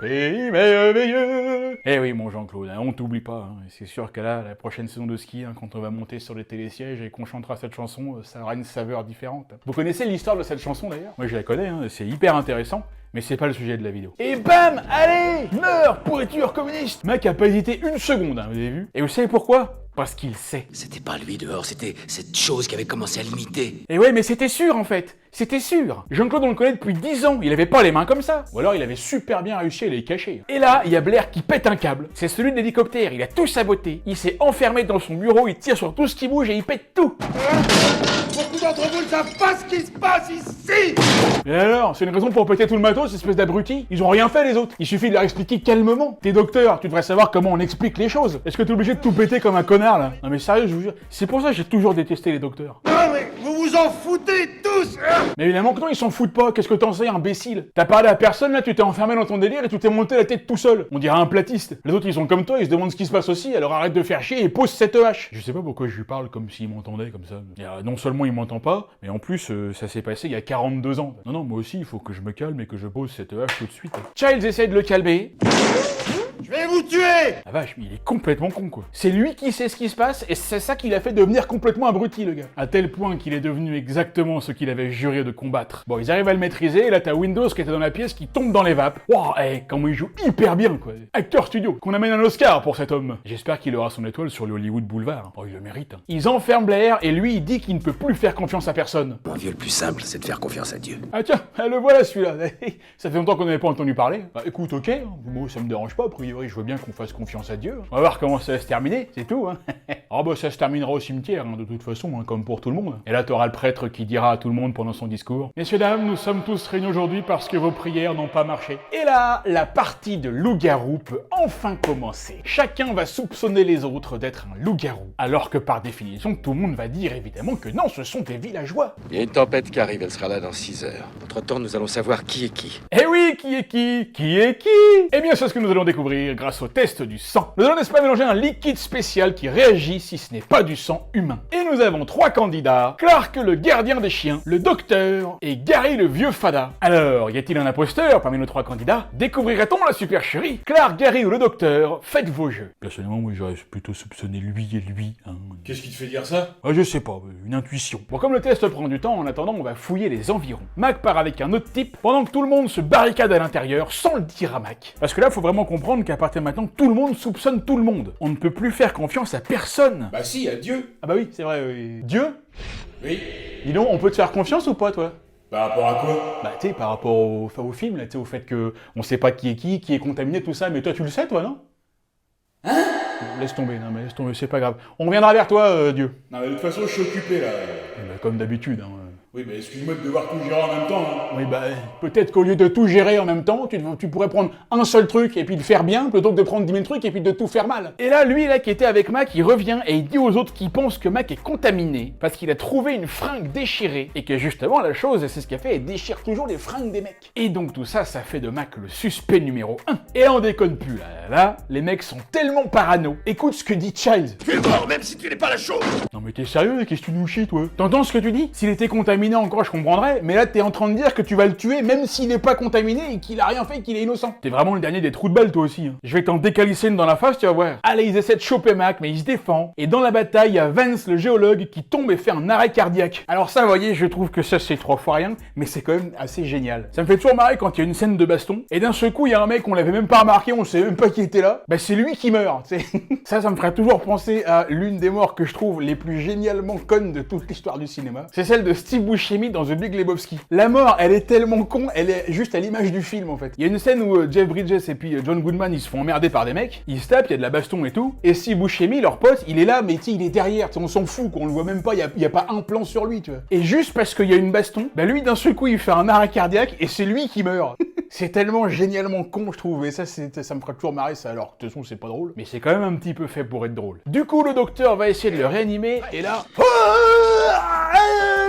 pays merveilleux. Eh oui, mon Jean-Claude, hein, on t'oublie pas, hein. C'est sûr que là, la prochaine saison de ski, hein, quand on va monter sur les télésièges et qu'on chantera cette chanson, ça aura une saveur différente. Vous connaissez l'histoire de cette chanson d'ailleurs? Moi je la connais, hein, c'est hyper intéressant, mais c'est pas le sujet de la vidéo. Et bam! Allez! Meurs, pourriture communiste! Le mec a pas hésité une seconde, hein, vous avez vu? Et vous savez pourquoi? Parce qu'il sait. C'était pas lui dehors, c'était cette chose qui avait commencé à l'imiter. Et ouais, mais c'était sûr en fait. C'était sûr. Jean-Claude, on le connaît depuis 10 ans. Il avait pas les mains comme ça. Ou alors il avait super bien réussi à les cacher. Et là, il y a Blair qui pète un câble. C'est celui de l'hélicoptère. Il a tout saboté. Il s'est enfermé dans son bureau. Il tire sur tout ce qui bouge et il pète tout. Beaucoup d'entre vous ne savent pas ce qui se passe ici. Et alors, c'est une raison pour péter tout le matos, espèce d'abruti? Ils ont rien fait les autres. Il suffit de leur expliquer calmement. T'es docteur, tu devrais savoir comment on explique les choses. Est-ce que t'es obligé de tout péter comme un connard là? Non mais sérieux, je vous jure. C'est pour ça que j'ai toujours détesté les docteurs. Non mais vous vous en foutez tous. Mais évidemment que non, ils s'en foutent pas. Qu'est-ce que t'en sais, imbécile? T'as parlé à personne là, tu t'es enfermé dans ton délire et tu t'es monté la tête tout seul. On dirait un platiste. Les autres ils sont comme toi, ils se demandent ce qui se passe aussi, alors arrête de faire chier et pose cette hache. Je sais pas pourquoi je lui parle comme s'il m'entendait comme ça. Non seulement il m'entend pas, mais en plus ça s'est passé il y a 42 ans. Non, moi aussi il faut que je me calme et que je pose cette hache tout de suite. Childs essaie de le calmer. Je vais vous tuer. La vache, mais il est complètement con quoi. C'est lui qui sait ce qui se passe et c'est ça qui l'a fait devenir complètement abruti le gars. À tel point qu'il est devenu exactement ce qu'il avait juré de combattre. Bon, ils arrivent à le maîtriser et là t'as Windows qui était dans la pièce qui tombe dans les vapes. Waouh, comment il joue hyper bien quoi. Acteur studio, qu'on amène un Oscar pour cet homme. J'espère qu'il aura son étoile sur le Hollywood Boulevard. Oh, il le mérite. Hein. Ils enferment Blair et lui il dit qu'il ne peut plus faire confiance à personne. Mon vieux, le plus simple, c'est de faire confiance à Dieu. Ah tiens, le voilà celui-là. Ça fait longtemps qu'on n'avait pas entendu parler. Bah écoute, ok, moi ça me dérange pas, a priori je veux bien qu'on fasse confiance à Dieu. On va voir comment ça va se terminer, c'est tout. Hein. Ah bah ça se terminera au cimetière, hein, de toute façon, hein, comme pour tout le monde. Et là t'auras le prêtre qui dira à tout le monde pendant son discours: Messieurs, dames, nous sommes tous réunis aujourd'hui parce que vos prières n'ont pas marché. Et là, la partie de loup-garou peut enfin commencer. Chacun va soupçonner les autres d'être un loup-garou, alors que par définition, tout le monde va dire évidemment que non, ce sont des villageois. Il y a une tempête qui arrive, elle sera là dans 6 heures. Entre-temps, nous allons savoir qui est qui. Eh oui, qui est qui? Qui est qui? Eh bien, c'est ce que nous allons découvrir grâce au test du sang. Nous allons, n'est-ce pas, mélanger un liquide spécial qui réagit si ce n'est pas du sang humain. Et nous avons 3 candidats: Clark le gardien des chiens, le docteur et Gary le vieux fada. Alors, y a-t-il un imposteur parmi nos 3 candidats? Découvrirait-on la supercherie? Clark, Gary ou le docteur, faites vos jeux. Personnellement, moi j'aurais plutôt soupçonné lui et lui. Hein. Qu'est-ce qui te fait dire ça? Je sais pas, une intuition. Bon, comme le test prend du temps, en attendant, on va fouiller les environs. Mac part avec un autre type, pendant que tout le monde se barricade à l'intérieur, sans le dire à Mac. Parce que là, faut vraiment comprendre qu'à partir de maintenant, tout le monde soupçonne tout le monde. On ne peut plus faire confiance à personne. Bah si, à Dieu. Ah bah oui, c'est vrai, oui. Dieu? Oui. Dis donc, on peut te faire confiance ou pas, toi? Par rapport à quoi? Bah tu sais, par rapport au film, là, tu sais, au fait que on sait pas qui est contaminé, tout ça, mais toi tu le sais, toi, non? Hein? Laisse tomber, non mais laisse tomber, c'est pas grave. On reviendra vers toi, Dieu. Non mais de toute façon, je suis occupé là. Comme d'habitude, hein. Oui, mais excuse-moi de devoir tout gérer en même temps. Hein. Oui, bah, peut-être qu'au lieu de tout gérer en même temps, tu pourrais prendre un seul truc et puis le faire bien, plutôt que de prendre 10 000 trucs et puis de tout faire mal. Et là, lui, là, qui était avec Mac, il revient et il dit aux autres qui pensent que Mac est contaminé parce qu'il a trouvé une fringue déchirée et que justement, la chose, c'est ce qu'il fait, elle déchire toujours les fringues des mecs. Et donc, tout ça, ça fait de Mac le suspect numéro 1. Et là, on déconne plus, là, les mecs sont tellement parano. Écoute ce que dit Childs. Tu es mort, même si tu n'es pas la chose. Non mais t'es sérieux, qu'est-ce que tu nous chies, toi? T'entends ce que tu dis? S'il était contaminé encore, je comprendrais, mais là t'es en train de dire que tu vas le tuer même s'il n'est pas contaminé et qu'il a rien fait, qu'il est innocent. T'es vraiment le dernier des trous de balle, toi aussi. Hein. Je vais t'en décalisser une dans la face, tu vas voir. Allez, ils essaient de choper Mac, mais il se défend, et dans la bataille, il y a Vance, le géologue, qui tombe et fait un arrêt cardiaque. Alors ça, vous voyez, je trouve que ça c'est 3 fois rien, mais c'est quand même assez génial. Ça me fait toujours marrer quand il y a une scène de baston, et d'un seul coup, il y a un mec, on l'avait même pas remarqué, on sait même pas qui était là, bah c'est lui qui meurt, tu sais. Ça me ferait toujours penser à l'une des morts que je trouve les plus génialement connes de toute l'histoire du cinéma. C'est celle de Steve Buscemi dans The Big Lebowski. La mort, elle est tellement con, elle est juste à l'image du film en fait. Il y a une scène où Jeff Bridges et puis John Goodman, ils se font emmerder par des mecs, ils se tapent, il y a de la baston et tout, et Steve Buscemi, leur pote, il est là, mais tu sais, il est derrière, on s'en fout, qu'on le voit même pas, il y a pas un plan sur lui, tu vois. Et juste parce qu'il y a une baston, bah lui, d'un seul coup, il fait un arrêt cardiaque, et c'est lui qui meurt. C'est tellement génialement con, je trouve, et ça me fera toujours marrer, ça, alors de toute façon, c'est pas drôle, mais c'est quand même un petit peu fait pour être drôle. Du coup, le docteur va essayer de le réanimer, et là...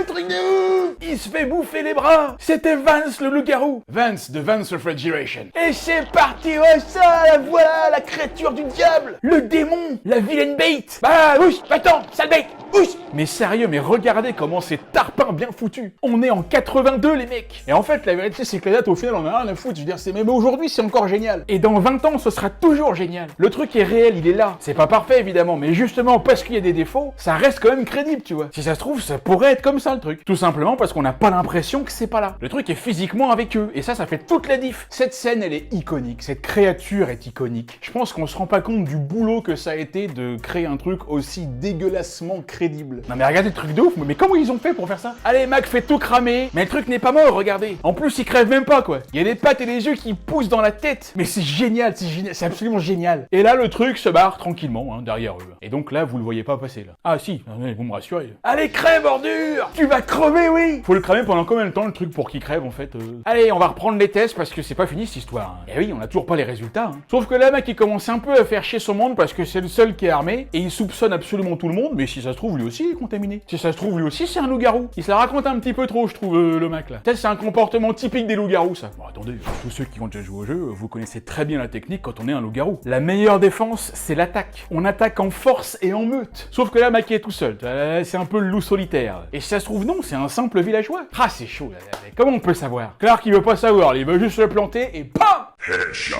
truc de ouf! Il se fait bouffer les bras! C'était Vance le loup-garou! Vance de Vance Refrigeration. Et c'est parti, ouais, ça, voilà, la créature du diable! Le démon! La vilaine bête! Bah, ouch! Attends, sale bête! Ouch! Mais sérieux, mais regardez comment c'est tarpin bien foutu! On est en 82, les mecs! Et en fait, la vérité, c'est que la date, au final, on a rien à foutre. Je veux dire, même aujourd'hui, c'est encore génial. Et dans 20 ans, ce sera toujours génial. Le truc est réel, il est là. C'est pas parfait, évidemment, mais justement, parce qu'il y a des défauts, ça reste quand même crédible, tu vois. Si ça se trouve, ça pourrait être comme ça, le truc. Tout simplement parce qu'on n'a pas l'impression que c'est pas là. Le truc est physiquement avec eux, et ça fait toute la diff. Cette scène, elle est iconique. Cette créature est iconique. Je pense qu'on se rend pas compte du boulot que ça a été de créer un truc aussi dégueulassement crédible. Non mais regardez le truc de ouf, mais comment ils ont fait pour faire ça? Allez, Mac fait tout cramer, mais le truc n'est pas mort, regardez. En plus, il crève même pas, quoi. Il y a des pattes et des yeux qui poussent dans la tête. Mais c'est génial, c'est absolument génial. Et là, le truc se barre tranquillement, hein, derrière eux. Et donc là, vous le voyez pas passer, là. Ah si, vous me rassurez. Allez, crève, ordure! Tu vas crever, oui! Faut le cramer pendant combien de temps, le truc, pour qu'il crève, en fait Allez, on va reprendre les tests, parce que c'est pas fini, cette histoire. Hein. Et oui, on a toujours pas les résultats. Hein. Sauf que là, Mac, il commence un peu à faire chier son monde, parce que c'est le seul qui est armé, et il soupçonne absolument tout le monde, mais si ça se trouve, lui aussi, il est contaminé. Si ça se trouve, lui aussi, c'est un loup-garou. Il se la raconte un petit peu trop, je trouve, le Mac, là. Ça, c'est un comportement typique des loups-garous, ça. Bon, attendez, tous ceux qui ont déjà joué au jeu, vous connaissez très bien la technique quand on est un loup-garou. La meilleure défense, c'est l'attaque. On attaque en force et en meute. Sauf que là, Mac est tout seul. C'est un peu le loup solitaire. Et si ça se trouve, non, c'est un simple villageois. Ah, c'est chaud, là. Comment on peut savoir? Clark, il veut pas savoir, il veut juste se planter et PAM! Headshot.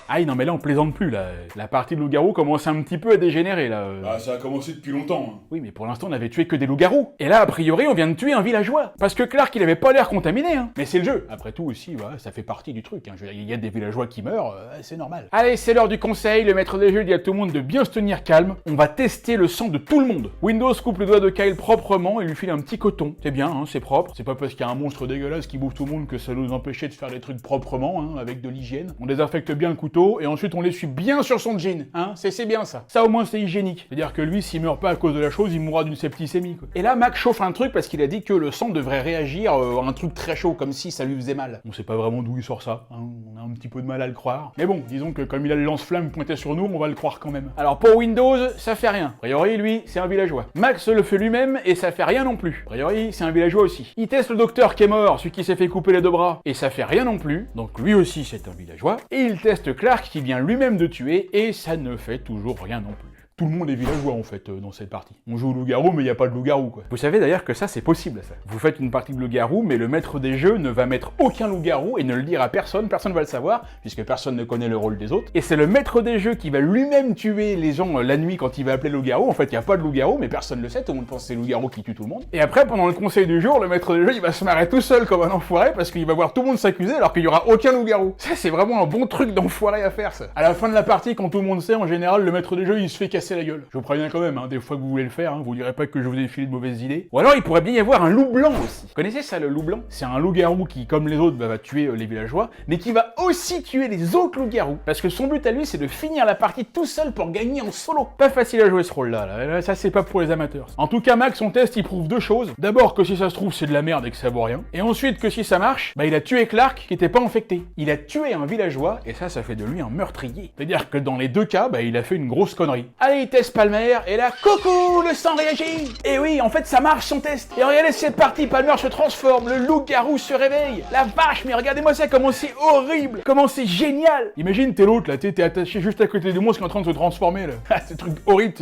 Ah non mais là on plaisante plus là, la partie de loup-garou commence un petit peu à dégénérer là. Ah ça a commencé depuis longtemps. Hein. Oui mais pour l'instant on avait tué que des loups-garous. Et là a priori on vient de tuer un villageois. Parce que Clark il avait pas l'air contaminé hein. Mais c'est le jeu, après tout aussi, ouais, ça fait partie du truc. Hein. Il y a des villageois qui meurent, c'est normal. Allez c'est l'heure du conseil, le maître des jeux dit à tout le monde de bien se tenir calme. On va tester le sang de tout le monde. Windows coupe le doigt de Kyle proprement et lui file un petit coton. C'est bien, hein, c'est propre. C'est pas parce qu'il y a un monstre dégueulasse qui bouffe tout le monde que ça nous empêchait de faire des trucs proprement, hein, avec de l'hygiène. On désinfecte bien le couteau et ensuite on l'essuie bien sur son jean, hein, c'est bien ça. Ça au moins c'est hygiénique. C'est-à-dire que lui, s'il meurt pas à cause de la chose, il mourra d'une septicémie, quoi. Et là, Mac chauffe un truc parce qu'il a dit que le sang devrait réagir à un truc très chaud, comme si ça lui faisait mal. On sait pas vraiment d'où il sort ça, hein. On a un petit peu de mal à le croire. Mais bon, disons que comme il a le lance-flamme pointé sur nous, on va le croire quand même. Alors pour Windows, ça fait rien. A priori, lui, c'est un villageois. Max le fait lui-même et ça fait rien non plus. A priori, c'est un villageois aussi. Il teste le docteur qui est mort, celui qui s'est fait couper les 2 bras, et ça fait rien non plus. Donc lui aussi, c'est un villageois. Et il teste Clark qui vient lui-même de tuer, et ça ne fait toujours rien non plus. Tout le monde est villageois en fait dans cette partie. On joue au loup-garou mais il n'y a pas de loup-garou quoi. Vous savez d'ailleurs que ça c'est possible ça. Vous faites une partie de loup-garou mais le maître des jeux ne va mettre aucun loup-garou et ne le dire à personne, personne ne va le savoir puisque personne ne connaît le rôle des autres. Et c'est le maître des jeux qui va lui-même tuer les gens la nuit quand il va appeler loup-garou. En fait il n'y a pas de loup-garou mais personne ne le sait, tout le monde pense que c'est loup-garou qui tue tout le monde. Et après pendant le conseil du jour, le maître des jeux il va se marrer tout seul comme un enfoiré parce qu'il va voir tout le monde s'accuser alors qu'il n'y aura aucun loup-garou. Ça c'est vraiment un bon truc d'enfoiré à faire ça. À la fin de la partie quand tout le monde sait en général le maître des jeux il se fait casser casser la gueule. Je vous préviens quand même, hein, des fois que vous voulez le faire, hein, vous direz pas que je vous ai filé de mauvaises idées. Ou alors il pourrait bien y avoir un loup blanc aussi. Vous connaissez ça, le loup blanc? C'est un loup-garou qui, comme les autres, va tuer les villageois, mais qui va aussi tuer les autres loups-garous. Parce que son but à lui, c'est de finir la partie tout seul pour gagner en solo. Pas facile à jouer ce rôle-là, là. Ça c'est pas pour les amateurs. En tout cas, Mac, son test, il prouve deux choses. D'abord que si ça se trouve, c'est de la merde et que ça vaut rien. Et ensuite que si ça marche, bah il a tué Clark qui était pas infecté. Il a tué un villageois et ça fait de lui un meurtrier. C'est-à-dire que dans les deux cas, bah il a fait une grosse connerie. Allez, test Palmer, et là, coucou, le sang réagit. Et oui, en fait, ça marche son test. Et regardez, c'est parti, Palmer se transforme, le loup-garou se réveille. La vache, mais regardez-moi ça, comment c'est horrible, comment c'est génial. Imagine, t'es l'autre là, t'es attaché juste à côté du monstre qui est en train de se transformer là. Ah, c'est truc horrible,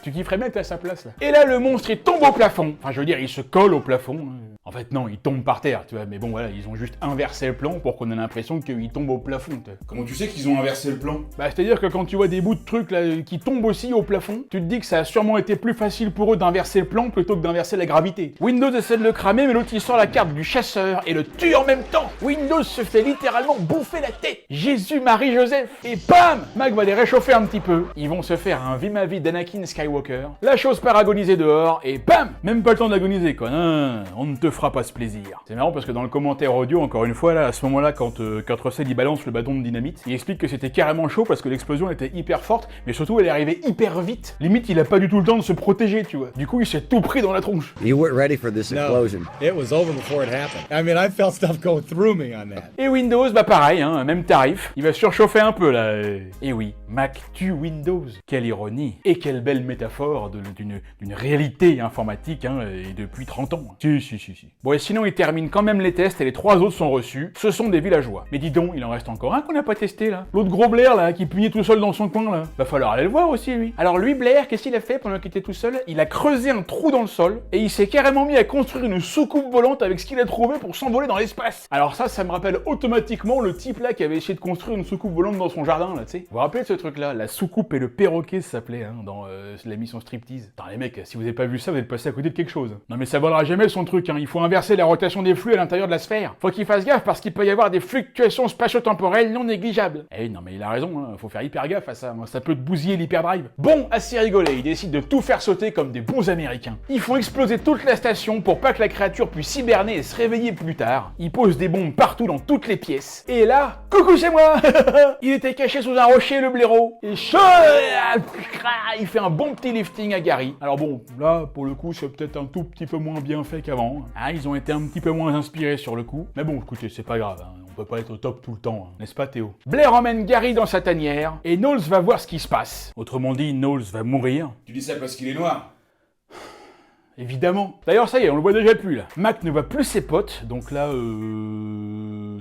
tu kifferais bien que t'es à sa place là. Et là, le monstre, il tombe au plafond. Enfin, je veux dire, il se colle au plafond. En fait, non, il tombe par terre, tu vois. Mais bon, voilà, ils ont juste inversé le plan pour qu'on ait l'impression qu'il tombe au plafond. Comment tu sais qu'ils ont inversé le plan? Bah, c'est-à-dire que quand tu vois des bouts de trucs là qui tombent aussi au plafond, tu te dis que ça a sûrement été plus facile pour eux d'inverser le plan plutôt que d'inverser la gravité. Windows essaie de le cramer, mais l'autre il sort la carte du chasseur et le tue en même temps. Windows se fait littéralement bouffer la tête. Jésus, Marie, Joseph. Et bam! Mac va les réchauffer un petit peu. Ils vont se faire un vie-ma-vie d'Anakin Skywalker. La chose part agoniser dehors et bam! Même pas le temps d'agoniser quoi. Non, on ne te fera pas ce plaisir. C'est marrant parce que dans le commentaire audio, encore une fois, là, à ce moment-là, quand Russell il balance le bâton de dynamite, il explique que c'était carrément chaud parce que l'explosion était hyper forte, mais surtout elle est arrivée hyper vite. Limite, il a pas du tout le temps de se protéger, tu vois. Du coup, il s'est tout pris dans la tronche. You weren't ready for this explosion. It was over before it happened. I mean, I felt stuff go through me on that. Et Windows, bah pareil, hein, même tarif. Il va surchauffer un peu là. Et oui, Mac tue Windows. Quelle ironie. Et quelle belle métaphore d'une réalité informatique, hein, et depuis 30 ans. Si. Bon, et sinon, il termine quand même les tests et les 3 autres sont reçus. Ce sont des villageois. Mais dis donc, il en reste encore un qu'on n'a pas testé là. L'autre gros Blair là, qui pugnait tout seul dans son coin là. Va falloir aller le voir aussi lui. Alors lui, Blair, qu'est-ce qu'il a fait pendant qu'il était tout seul? Il a creusé un trou dans le sol et il s'est carrément mis à construire une soucoupe volante avec ce qu'il a trouvé pour s'envoler dans l'espace. Alors ça me rappelle automatiquement le type là qui avait essayé de construire une soucoupe volante dans son jardin là, tu sais. Vous vous rappelez de ce truc là? La soucoupe et le perroquet, ça s'appelait, hein, dans l'émission Striptease. Attends les mecs, si vous avez pas vu ça, vous êtes passé à côté de quelque chose. Non mais ça volera jamais son truc, hein. Il faut inverser la rotation des flux à l'intérieur de la sphère. Faut qu'il fasse gaffe parce qu'il peut y avoir des fluctuations spatio-temporelles non négligeables. Eh non mais il a raison, hein. Faut faire hyper gaffe à ça, ça peut te bousiller l'hyperdrive. Bon, assez rigolé, ils décident de tout faire sauter comme des bons américains. Ils font exploser toute la station pour pas que la créature puisse hiberner et se réveiller plus tard. Ils posent des bombes partout dans toutes les pièces. Et là, coucou c'est moi. Il était caché sous un rocher le blaireau. Et il fait un bon petit lifting à Gary. Alors bon, là pour le coup c'est peut-être un tout petit peu moins bien fait qu'avant. Ah, ils ont été un petit peu moins inspirés sur le coup. Mais bon, écoutez, c'est pas grave, hein. On peut pas être au top tout le temps, hein. N'est-ce pas Théo? Blair emmène Gary dans sa tanière et Knowles va voir ce qui se passe. Autrement dit, Knowles va mourir. Tu dis ça parce qu'il est noir? Évidemment. D'ailleurs, ça y est, on le voit déjà plus, là. Mac ne voit plus ses potes, donc là,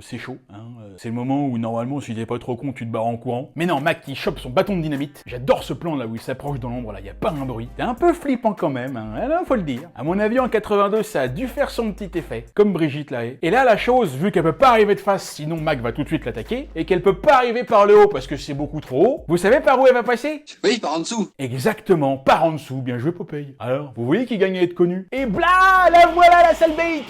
c'est chaud, hein. C'est le moment où, normalement, si t'es pas trop con, tu te barres en courant. Mais non, Mac, il chope son bâton de dynamite. J'adore ce plan, là, où il s'approche dans l'ombre, là, y a pas un bruit. C'est un peu flippant quand même, hein, là, faut le dire. À mon avis, en 82, ça a dû faire son petit effet. Comme Brigitte, là. Et là, la chose, vu qu'elle peut pas arriver de face, sinon Mac va tout de suite l'attaquer, et qu'elle peut pas arriver par le haut, parce que c'est beaucoup trop haut, vous savez par où elle va passer? Oui, par en dessous. Exactement, par en dessous, bien joué Popeye. Alors, vous voyez qui gagne à être connu? Et bla, la voilà la salle bait.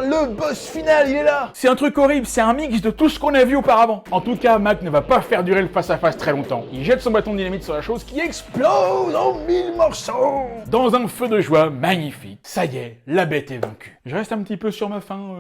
Le boss final, il est là. C'est un truc horrible, c'est un mix de tout ce qu'on a vu auparavant. En tout cas, Mac ne va pas faire durer le face-à-face très longtemps. Il jette son bâton de dynamite sur la chose qui explose en 1000 morceaux. Dans un feu de joie magnifique. Ça y est, la bête est vaincue. Je reste un petit peu sur ma faim,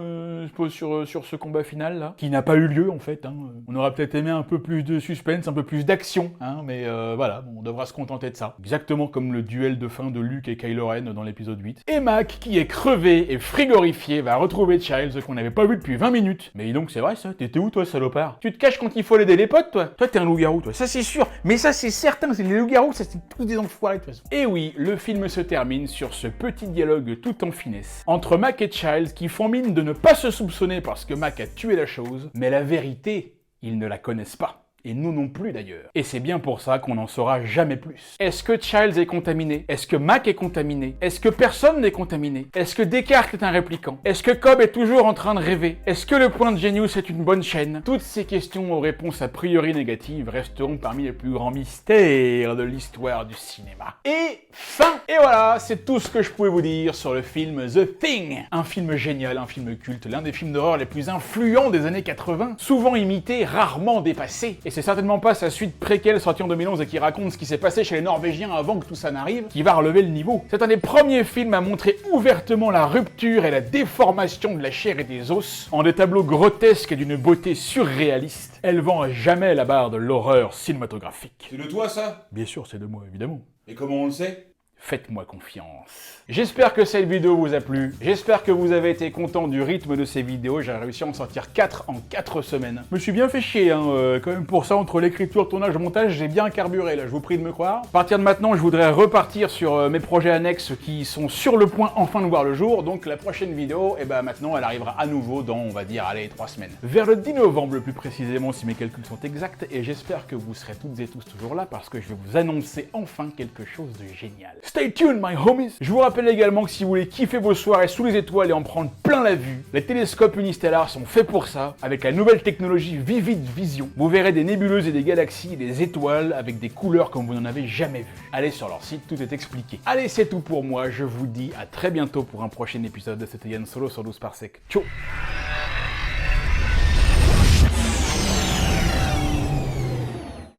sur ce combat final là, qui n'a pas eu lieu en fait, hein. On aurait peut-être aimé un peu plus de suspense, un peu plus d'action, hein, mais voilà, on devra se contenter de ça. Exactement comme le duel de fin de Luke et Kylo Ren dans l'épisode 8. Et Mac, qui est crevé et frigorifié, va retrouver Childs qu'on n'avait pas vu depuis 20 minutes. Mais donc c'est vrai ça, t'étais où toi salopard? Tu te caches quand il faut aider les potes toi? Toi t'es un loup-garou toi, ça c'est sûr, mais ça c'est certain, c'est les loups-garous, ça c'est tous des enfoirés de toute façon. Et oui, le film se termine sur ce petit dialogue tout en finesse entre Mac et Childs qui font mine de ne pas se soupçonner parce que Mac a tué la chose, mais la vérité, ils ne la connaissent pas. Et nous non plus d'ailleurs. Et c'est bien pour ça qu'on n'en saura jamais plus. Est-ce que Childs est contaminé? Est-ce que Mac est contaminé? Est-ce que personne n'est contaminé? Est-ce que Descartes est un répliquant? Est-ce que Cobb est toujours en train de rêver? Est-ce que le point de Genius est une bonne chaîne? Toutes ces questions aux réponses a priori négatives resteront parmi les plus grands mystères de l'histoire du cinéma. Et fin! Et voilà, c'est tout ce que je pouvais vous dire sur le film The Thing. Un film génial, un film culte, l'un des films d'horreur les plus influents des années 80, souvent imité, rarement dépassé. Et c'est certainement pas sa suite préquelle sortie en 2011 et qui raconte ce qui s'est passé chez les Norvégiens avant que tout ça n'arrive, qui va relever le niveau. C'est un des premiers films à montrer ouvertement la rupture et la déformation de la chair et des os, en des tableaux grotesques et d'une beauté surréaliste, élevant à jamais la barre de l'horreur cinématographique. C'est de toi ça? Bien sûr, c'est de moi, évidemment. Et comment on le sait? Faites-moi confiance. J'espère que cette vidéo vous a plu, j'espère que vous avez été content du rythme de ces vidéos, j'ai réussi à en sortir 4 en 4 semaines. Je me suis bien fait chier, quand même pour ça, entre l'écriture, tournage, montage, j'ai bien carburé là, je vous prie de me croire. À partir de maintenant, je voudrais repartir sur mes projets annexes qui sont sur le point enfin de voir le jour, donc la prochaine vidéo, maintenant elle arrivera à nouveau dans, on va dire, allez, 3 semaines. Vers le 10 novembre le plus précisément, si mes calculs sont exacts, et j'espère que vous serez toutes et tous toujours là, parce que je vais vous annoncer enfin quelque chose de génial. Stay tuned, my homies! Je vous rappelle également que si vous voulez kiffer vos soirées sous les étoiles et en prendre plein la vue, les télescopes Unistellar sont faits pour ça, avec la nouvelle technologie Vivid Vision. Vous verrez des nébuleuses et des galaxies et des étoiles avec des couleurs comme vous n'en avez jamais vu. Allez sur leur site, tout est expliqué. Allez, c'est tout pour moi, je vous dis à très bientôt pour un prochain épisode. C'était Yann Solo sur 12 Parsec. Ciao!